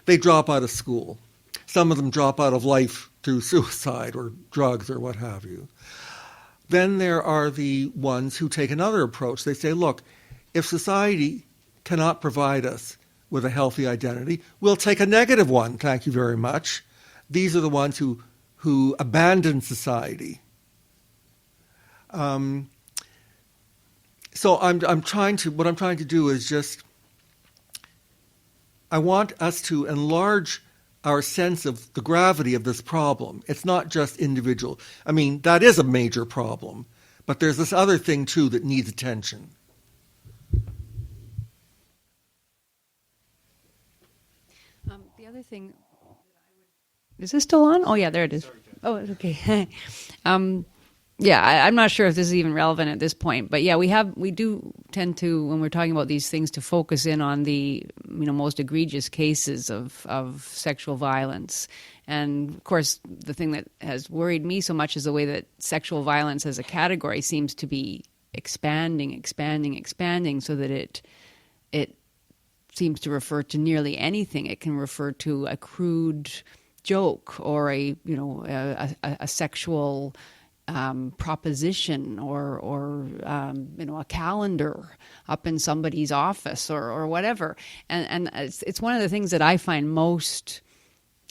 They drop out of school. Some of them drop out of life through suicide or drugs or what have you. Then there are the ones who take another approach. They say, look, if society cannot provide us with a healthy identity, we'll take a negative one, thank you very much. These are the ones who abandon society. So what I'm trying to do is just, I want us to enlarge our sense of the gravity of this problem. It's not just individual. I mean, that is a major problem, but there's this other thing too that needs attention. The other thing, is this still on? Oh yeah, there it is. Oh, okay. Yeah, I'm not sure if this is even relevant at this point, but yeah, we do tend to, when we're talking about these things, to focus in on the most egregious cases of sexual violence. And of course, the thing that has worried me so much is the way that sexual violence as a category seems to be expanding, so that it seems to refer to nearly anything. It can refer to a crude joke or a sexual proposition or a calendar up in somebody's office or whatever. And it's one of the things that I find most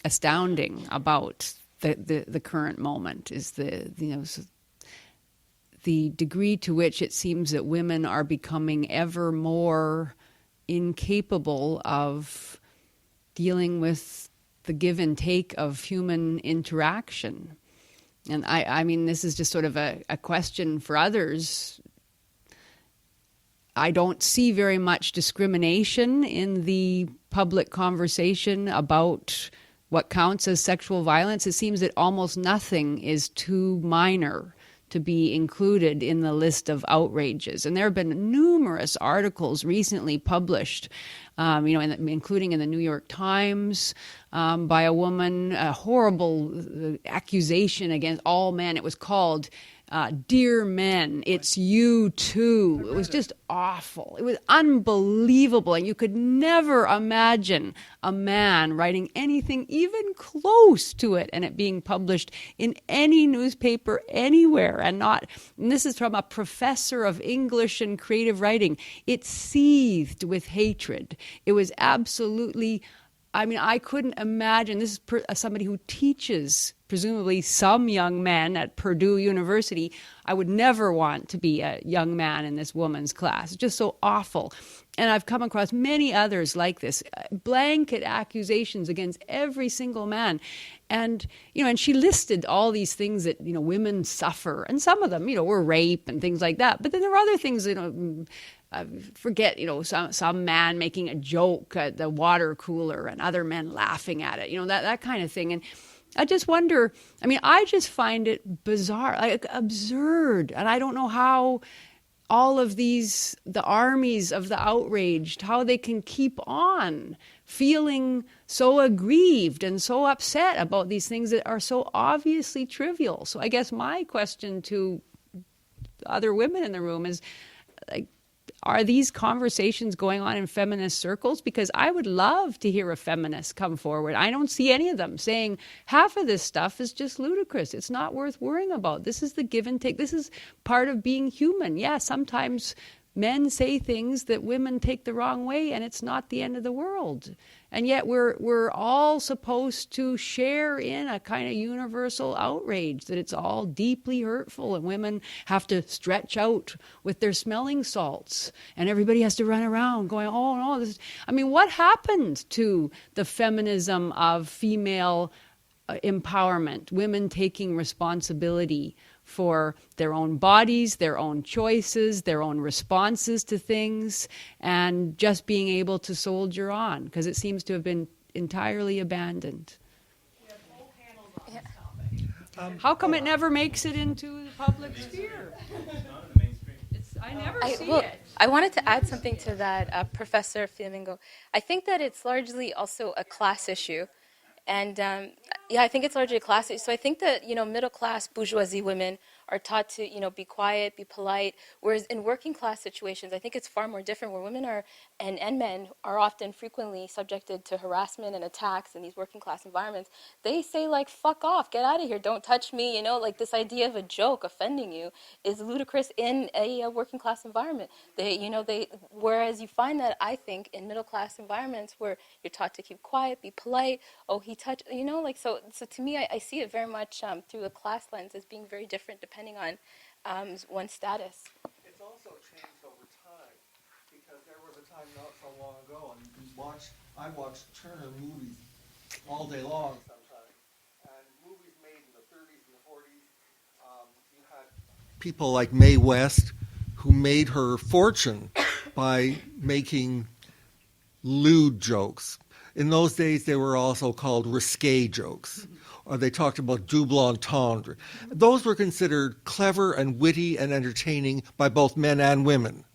astounding about the current moment is the degree to which it seems that women are becoming ever more incapable of dealing with the give and take of human interaction. And I mean, this is just sort of a question for others. I don't see very much discrimination in the public conversation about what counts as sexual violence. It seems that almost nothing is too minor to be included in the list of outrages. And there have been numerous articles recently published, including in the New York Times, by a woman, a horrible accusation against all men. It was called "Dear Men, It's You Too." It was just awful. It was unbelievable. And you could never imagine a man writing anything even close to it and it being published in any newspaper anywhere. And this is from a professor of English and creative writing. It seethed with hatred. It was absolutely, I couldn't imagine. This is somebody who teaches, presumably, some young men at Purdue University. I would never want to be a young man in this woman's class. It's just so awful. And I've come across many others like this, blanket accusations against every single man. And, and she listed all these things that, women suffer. And some of them, were rape and things like that. But then there were other things, forget, some man making a joke at the water cooler and other men laughing at it, that kind of thing. And I just wonder, I just find it bizarre, like absurd. And I don't know how all of these, the armies of the outraged, how they can keep on feeling so aggrieved and so upset about these things that are so obviously trivial. So I guess my question to other women in the room is, are these conversations going on in feminist circles? Because I would love to hear a feminist come forward. I don't see any of them saying half of this stuff is just ludicrous. It's not worth worrying about. This is the give and take. This is part of being human. Yeah, sometimes men say things that women take the wrong way, and it's not the end of the world. And yet we're all supposed to share in a kind of universal outrage that it's all deeply hurtful, and women have to stretch out with their smelling salts, and everybody has to run around going, oh no, this. What happened to the feminism of female empowerment, women taking responsibility for their own bodies, their own choices, their own responses to things, and just being able to soldier on, because it seems to have been entirely abandoned. How come it never makes it into the public sphere? I never see it. I wanted to add something to that, Professor Fiamengo. I think that it's largely also a class issue. And I think it's largely a class issue. So I think that, middle class bourgeoisie women are taught to, be quiet, be polite. Whereas in working class situations, I think it's far more different, where women are, and men are often frequently subjected to harassment and attacks in these working class environments. They say, fuck off, get out of here, don't touch me. This idea of a joke offending you is ludicrous in a working class environment. Whereas you find that, I think, in middle class environments where you're taught to keep quiet, be polite. Oh, he touched, so to me, I see it very much through a class lens as being very different depending on one's status. It's also changed over time, because there was a time not so long ago, and I watched Turner movies all day long sometimes, and movies made in the 30s and the 40s, you had people like Mae West, who made her fortune by making lewd jokes. In those days, they were also called risque jokes, or they talked about double entendre. Those were considered clever and witty and entertaining by both men and women.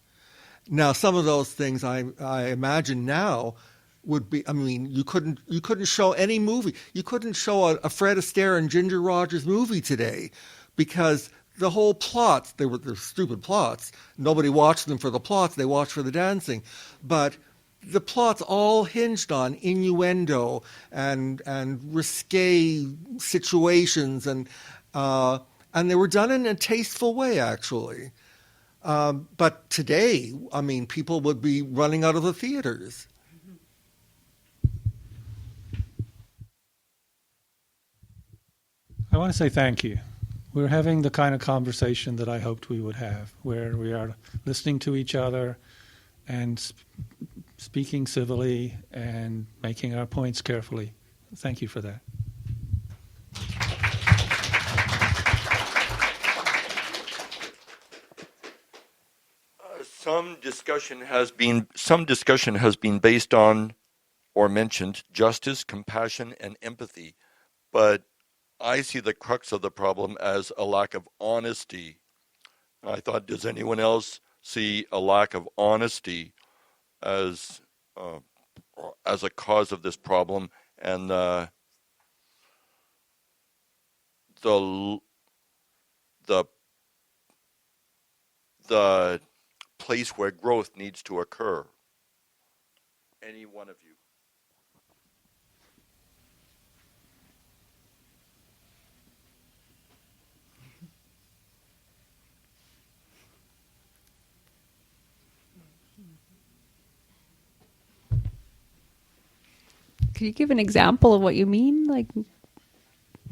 Now, some of those things I imagine now would be, you couldn't show any movie. You couldn't show a Fred Astaire and Ginger Rogers movie today, because the whole plots, they're stupid plots. Nobody watched them for the plots, they watched for the dancing. But the plots all hinged on innuendo and risque situations, and they were done in a tasteful way, actually. But today, people would be running out of the theaters. I want to say thank you. We're having the kind of conversation that I hoped we would have, where we are listening to each other and speaking civilly and making our points carefully. Thank you for that. Some discussion has been based on or mentioned justice, compassion, and empathy, but I see the crux of the problem as a lack of honesty. I thought, does anyone else see a lack of honesty as a cause of this problem? And the place where growth needs to occur. Any one of you. Could you give an example of what you mean? Like,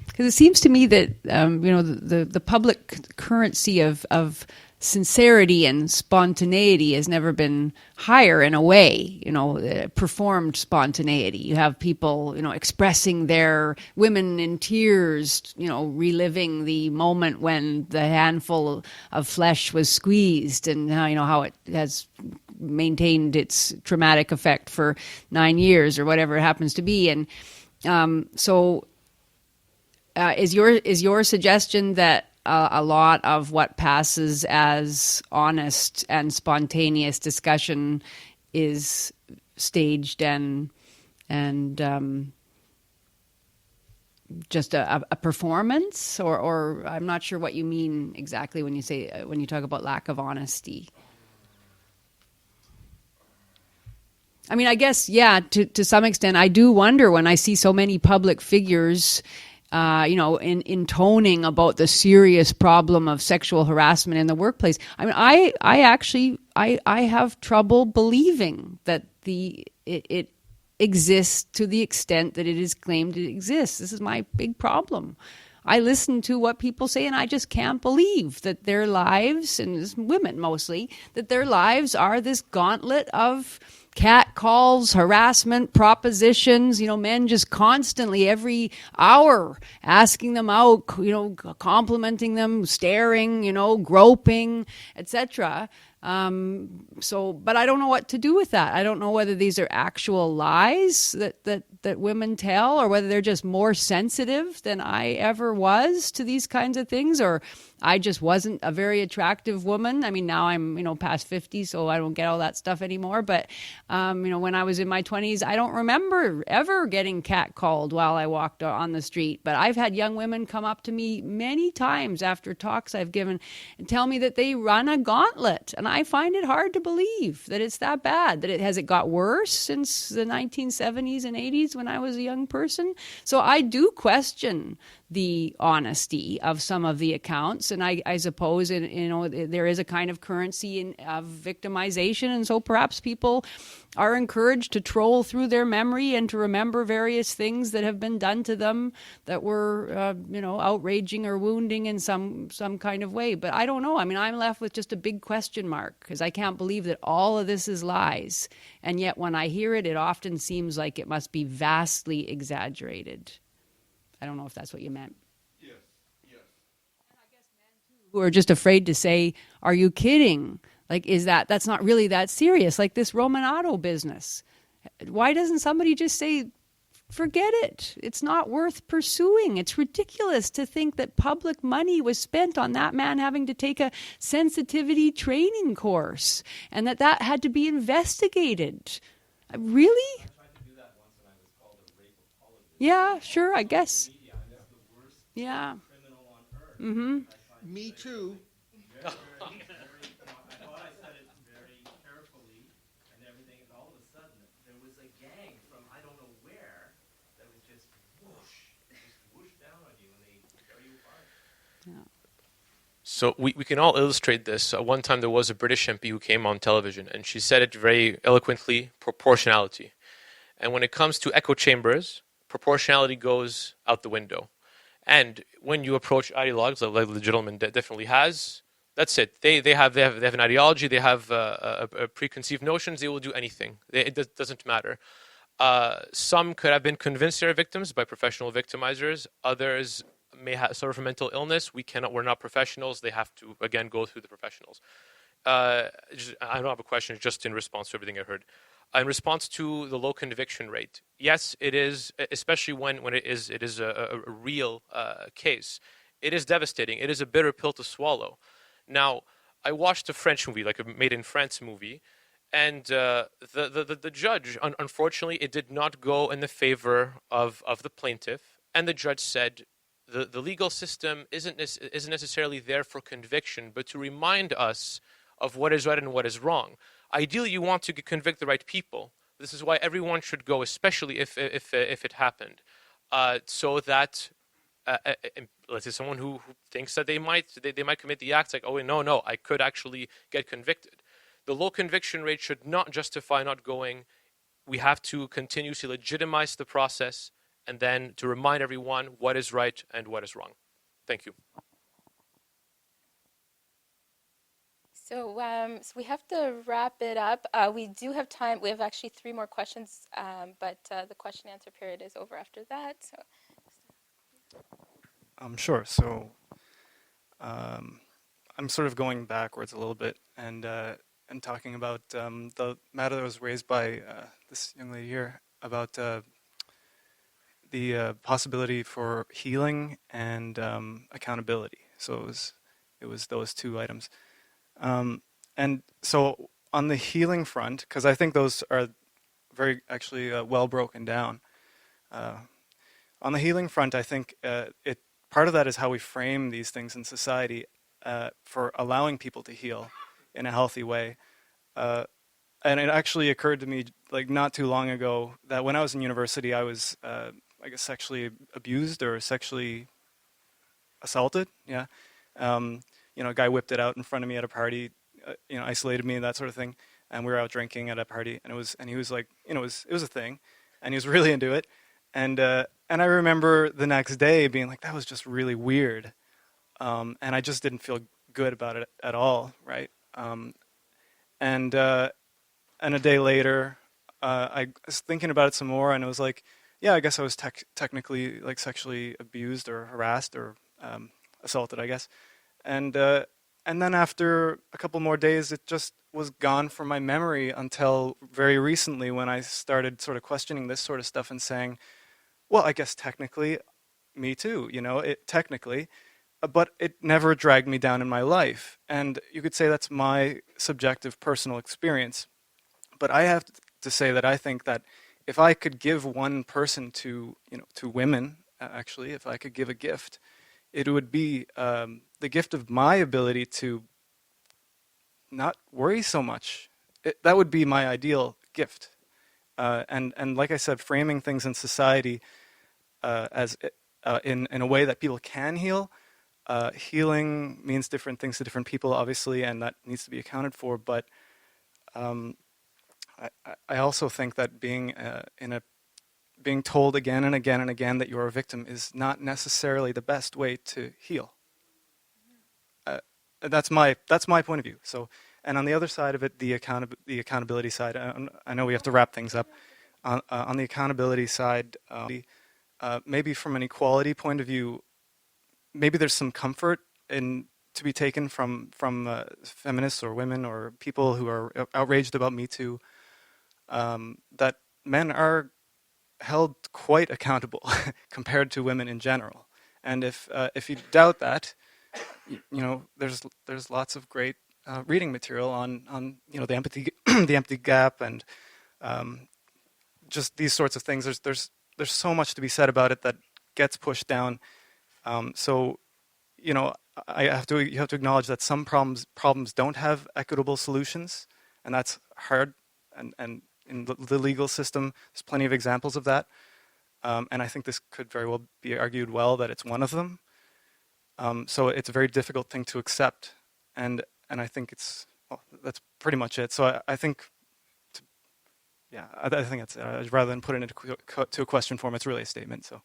because it seems to me that the public currency of sincerity and spontaneity has never been higher in a way. Performed spontaneity. You have people, expressing their women in tears, reliving the moment when the handful of flesh was squeezed, and how it has maintained its traumatic effect for 9 years or whatever it happens to be. And is your suggestion that a lot of what passes as honest and spontaneous discussion is staged and just a performance, or I'm not sure what you mean exactly when you talk about lack of honesty? I mean, I guess, yeah, to some extent, I do wonder when I see so many public figures, intoning about the serious problem of sexual harassment in the workplace. I mean, I have trouble believing that it exists to the extent that it is claimed it exists. This is my big problem. I listen to what people say, and I just can't believe that their lives, and it's women mostly, that their lives are this gauntlet of catcalls, harassment, propositions, men just constantly every hour asking them out, complimenting them, staring, groping, etc. But I don't know what to do with that. I don't know whether these are actual lies that women tell, or whether they're just more sensitive than I ever was to these kinds of things, or I just wasn't a very attractive woman. I mean, now I'm, past 50, so I don't get all that stuff anymore. But, when I was in my 20s, I don't remember ever getting catcalled while I walked on the street. But I've had young women come up to me many times after talks I've given and tell me that they run a gauntlet. And I find it hard to believe that it's that bad, that it got worse since the 1970s and 80s when I was a young person. So I do question the honesty of some of the accounts, and I suppose there is a kind of currency of victimization, and so perhaps people are encouraged to troll through their memory and to remember various things that have been done to them that were outraging or wounding in some kind of way. But I don't know. I mean, I'm left with just a big question mark, because I can't believe that all of this is lies, and yet when I hear it, it often seems like it must be vastly exaggerated. I don't know if that's what you meant. Yes. And I guess men, too, who are just afraid to say, "Are you kidding?" Like, that's not really that serious? Like this Romanato business. Why doesn't somebody just say, forget it? It's not worth pursuing. It's ridiculous to think that public money was spent on that man having to take a sensitivity training course, and that had to be investigated. Really? Yeah, sure, I guess. Yeah. Mm-hmm. Me too. I thought I said it very carefully and everything, and all of a sudden there was a gang from I don't know where that was just whoosh down on you, and they tear you apart. Yeah. So we can all illustrate this. One time there was a British MP who came on television, and she said it very eloquently, proportionality. And when it comes to echo chambers, proportionality goes out the window. And when you approach ideologues, like the gentleman definitely has, that's it. They have an ideology. They have a preconceived notions. They will do anything. It doesn't matter. Some could have been convinced they're victims by professional victimizers. Others may suffer from mental illness. We're not professionals. They have to again go through the professionals. I don't have a question. Just in response to everything I heard. in response to the low conviction rate, yes, it is, especially when it is a real case. It is devastating. It is a bitter pill to swallow. Now, I watched a French movie, like a Made in France movie, and the judge, unfortunately, it did not go in the favor of the plaintiff, and the judge said the legal system isn't necessarily there for conviction, but to remind us of what is right and what is wrong. Ideally, you want to convict the right people. This is why everyone should go, especially if it happened, so that let's say someone who thinks that they might commit the act, like, oh no, I could actually get convicted. The low conviction rate should not justify not going. We have to continuously legitimize the process, and then to remind everyone what is right and what is wrong. Thank you. So, so we have to wrap it up. We do have time. We have actually 3 more questions, but the question and answer period is over after that. So. Sure. So I'm sort of going backwards a little bit and talking about the matter that was raised by this young lady here about the possibility for healing and accountability. So it was those 2 items. And so on the healing front, because I think those are very actually well broken down. On the healing front, I think part of that is how we frame these things in society for allowing people to heal in a healthy way. And it actually occurred to me, like, not too long ago, that when I was in university, I was, I guess, sexually abused or sexually assaulted. Yeah. A guy whipped it out in front of me at a party, isolated me and that sort of thing. And we were out drinking at a party, and he was like, it was a thing, and he was really into it. And I remember the next day being like, that was just really weird. And I just didn't feel good about it at all, right? And a day later, I was thinking about it some more, and it was like, yeah, I guess I was technically like sexually abused or harassed or assaulted, I guess. And then after a couple more days, it just was gone from my memory until very recently, when I started sort of questioning this sort of stuff and saying, well, I guess technically, me too, technically, but it never dragged me down in my life. And you could say that's my subjective personal experience. But I have to say that I think that if I could give one person to women, actually, if I could give a gift, it would be the gift of my ability to not worry so much. That would be my ideal gift. And like I said, framing things in society as in a way that people can heal. Healing means different things to different people, obviously, and that needs to be accounted for. But I also think that being told again and again and again that you're a victim is not necessarily the best way to heal. That's my point of view. So, and on the other side of it, the accountability side. I know we have to wrap things up. On the accountability side, maybe from an equality point of view, maybe there's some comfort to be taken from feminists or women or people who are outraged about Me Too, that men are held quite accountable compared to women in general. And if you doubt that, there's lots of great reading material on the empathy gap and just these sorts of things. There's so much to be said about it that gets pushed down. So you have to acknowledge that some problems don't have equitable solutions, and that's hard. And in the legal system, there's plenty of examples of that. And I think this could very well be argued well that it's one of them. So it's a very difficult thing to accept, and I think that's pretty much it. So I think, I think that's rather than put it into a question form, it's really a statement. So.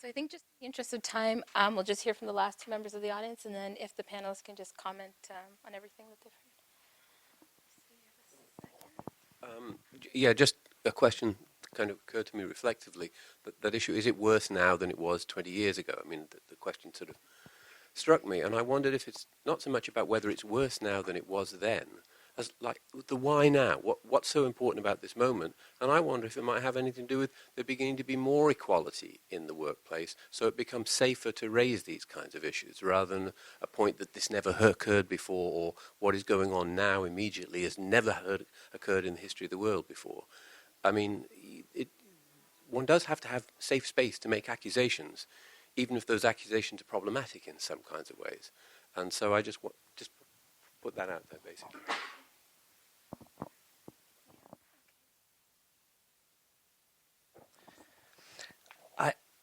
So I think, just in the interest of time, we'll just hear from the last 2 members of the audience, and then if the panelists can just comment on everything that they've heard. Just a question kind of occurred to me reflectively. That issue, is it worse now than it was 20 years ago? I mean, the question sort of struck me, and I wondered if it's not so much about whether it's worse now than it was then, as like the why now? What's so important about this moment? And I wonder if it might have anything to do with there beginning to be more equality in the workplace, so it becomes safer to raise these kinds of issues rather than a point that this never occurred before, or what is going on now immediately has never occurred in the history of the world before. I mean, one does have to have safe space to make accusations, even if those accusations are problematic in some kinds of ways. And so I just put that out there, basically.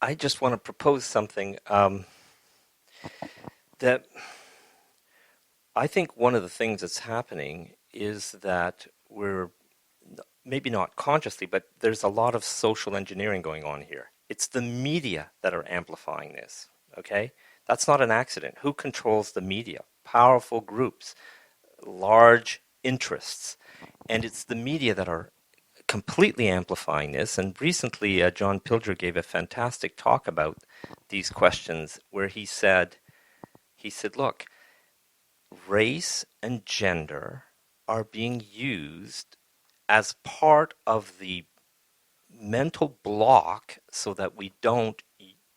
I just want to propose something that I think one of the things that's happening is that we're maybe not consciously, but there's a lot of social engineering going on here. It's the media that are amplifying this, okay? That's not an accident. Who controls the media? Powerful groups, large interests. And it's the media that are completely amplifying this. And recently, John Pilger gave a fantastic talk about these questions where he said, look, race and gender are being used as part of the mental block so that we don't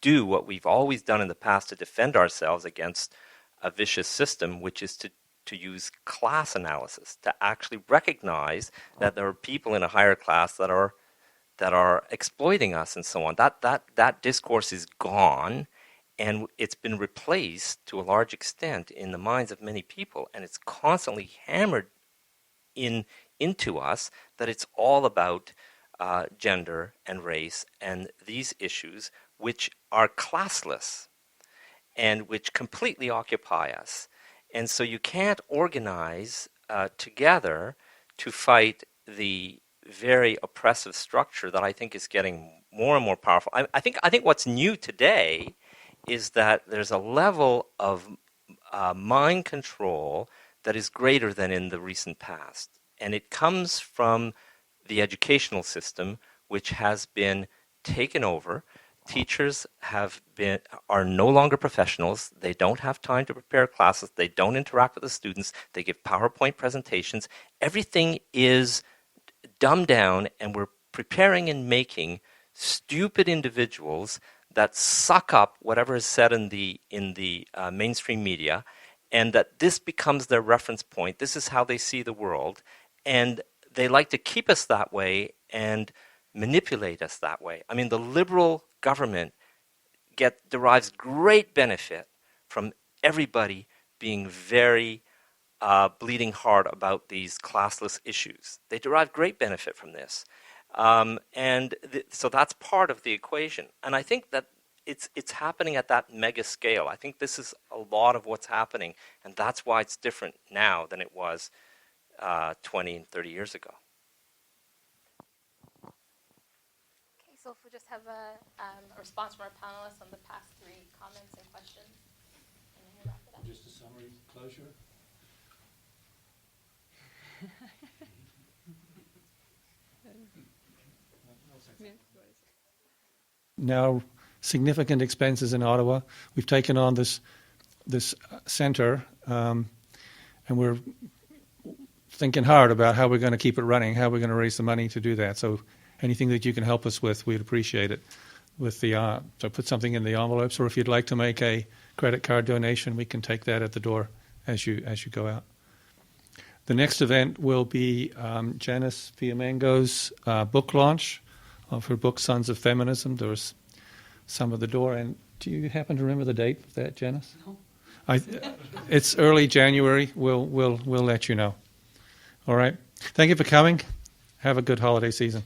do what we've always done in the past to defend ourselves against a vicious system, which is to use class analysis, to actually recognize that there are people in a higher class that are exploiting us and so on. That discourse is gone, and it's been replaced to a large extent in the minds of many people, and it's constantly hammered into us that it's all about gender and race and these issues which are classless and which completely occupy us. And so you can't organize together to fight the very oppressive structure that I think is getting more and more powerful. I think what's new today is that there's a level of mind control that is greater than in the recent past. And it comes from the educational system, which has been taken over. Teachers are no longer professionals. They don't have time to prepare classes. They don't interact with the students. They give PowerPoint presentations. Everything is dumbed down, and we're preparing and making stupid individuals that suck up whatever is said in the mainstream media, and that this becomes their reference point. This is how they see the world, and they like to keep us that way and manipulate us that way. I mean, the liberal government derives great benefit from everybody being very bleeding hard about these classless issues. They derive great benefit from this. So that's part of the equation. And I think that it's happening at that mega scale. I think this is a lot of what's happening, and that's why it's different now than it was 20 and 30 years ago. Okay, so if we just have a response from our panelists on the past three comments and questions, and then we'll wrap it up. Just a summary closure. Now, significant expenses in Ottawa. We've taken on this centre, and we're thinking hard about how we're going to keep it running, how we're going to raise the money to do that. So anything that you can help us with, we'd appreciate it. With the so put something in the envelopes, or if you'd like to make a credit card donation, we can take that at the door as you go out. The next event will be Janice Fiamengo's book launch of her book Sons of Feminism. There's some at the door, and do you happen to remember the date of that, Janice? No. It's early January. We'll let you know. All right. Thank you for coming. Have a good holiday season.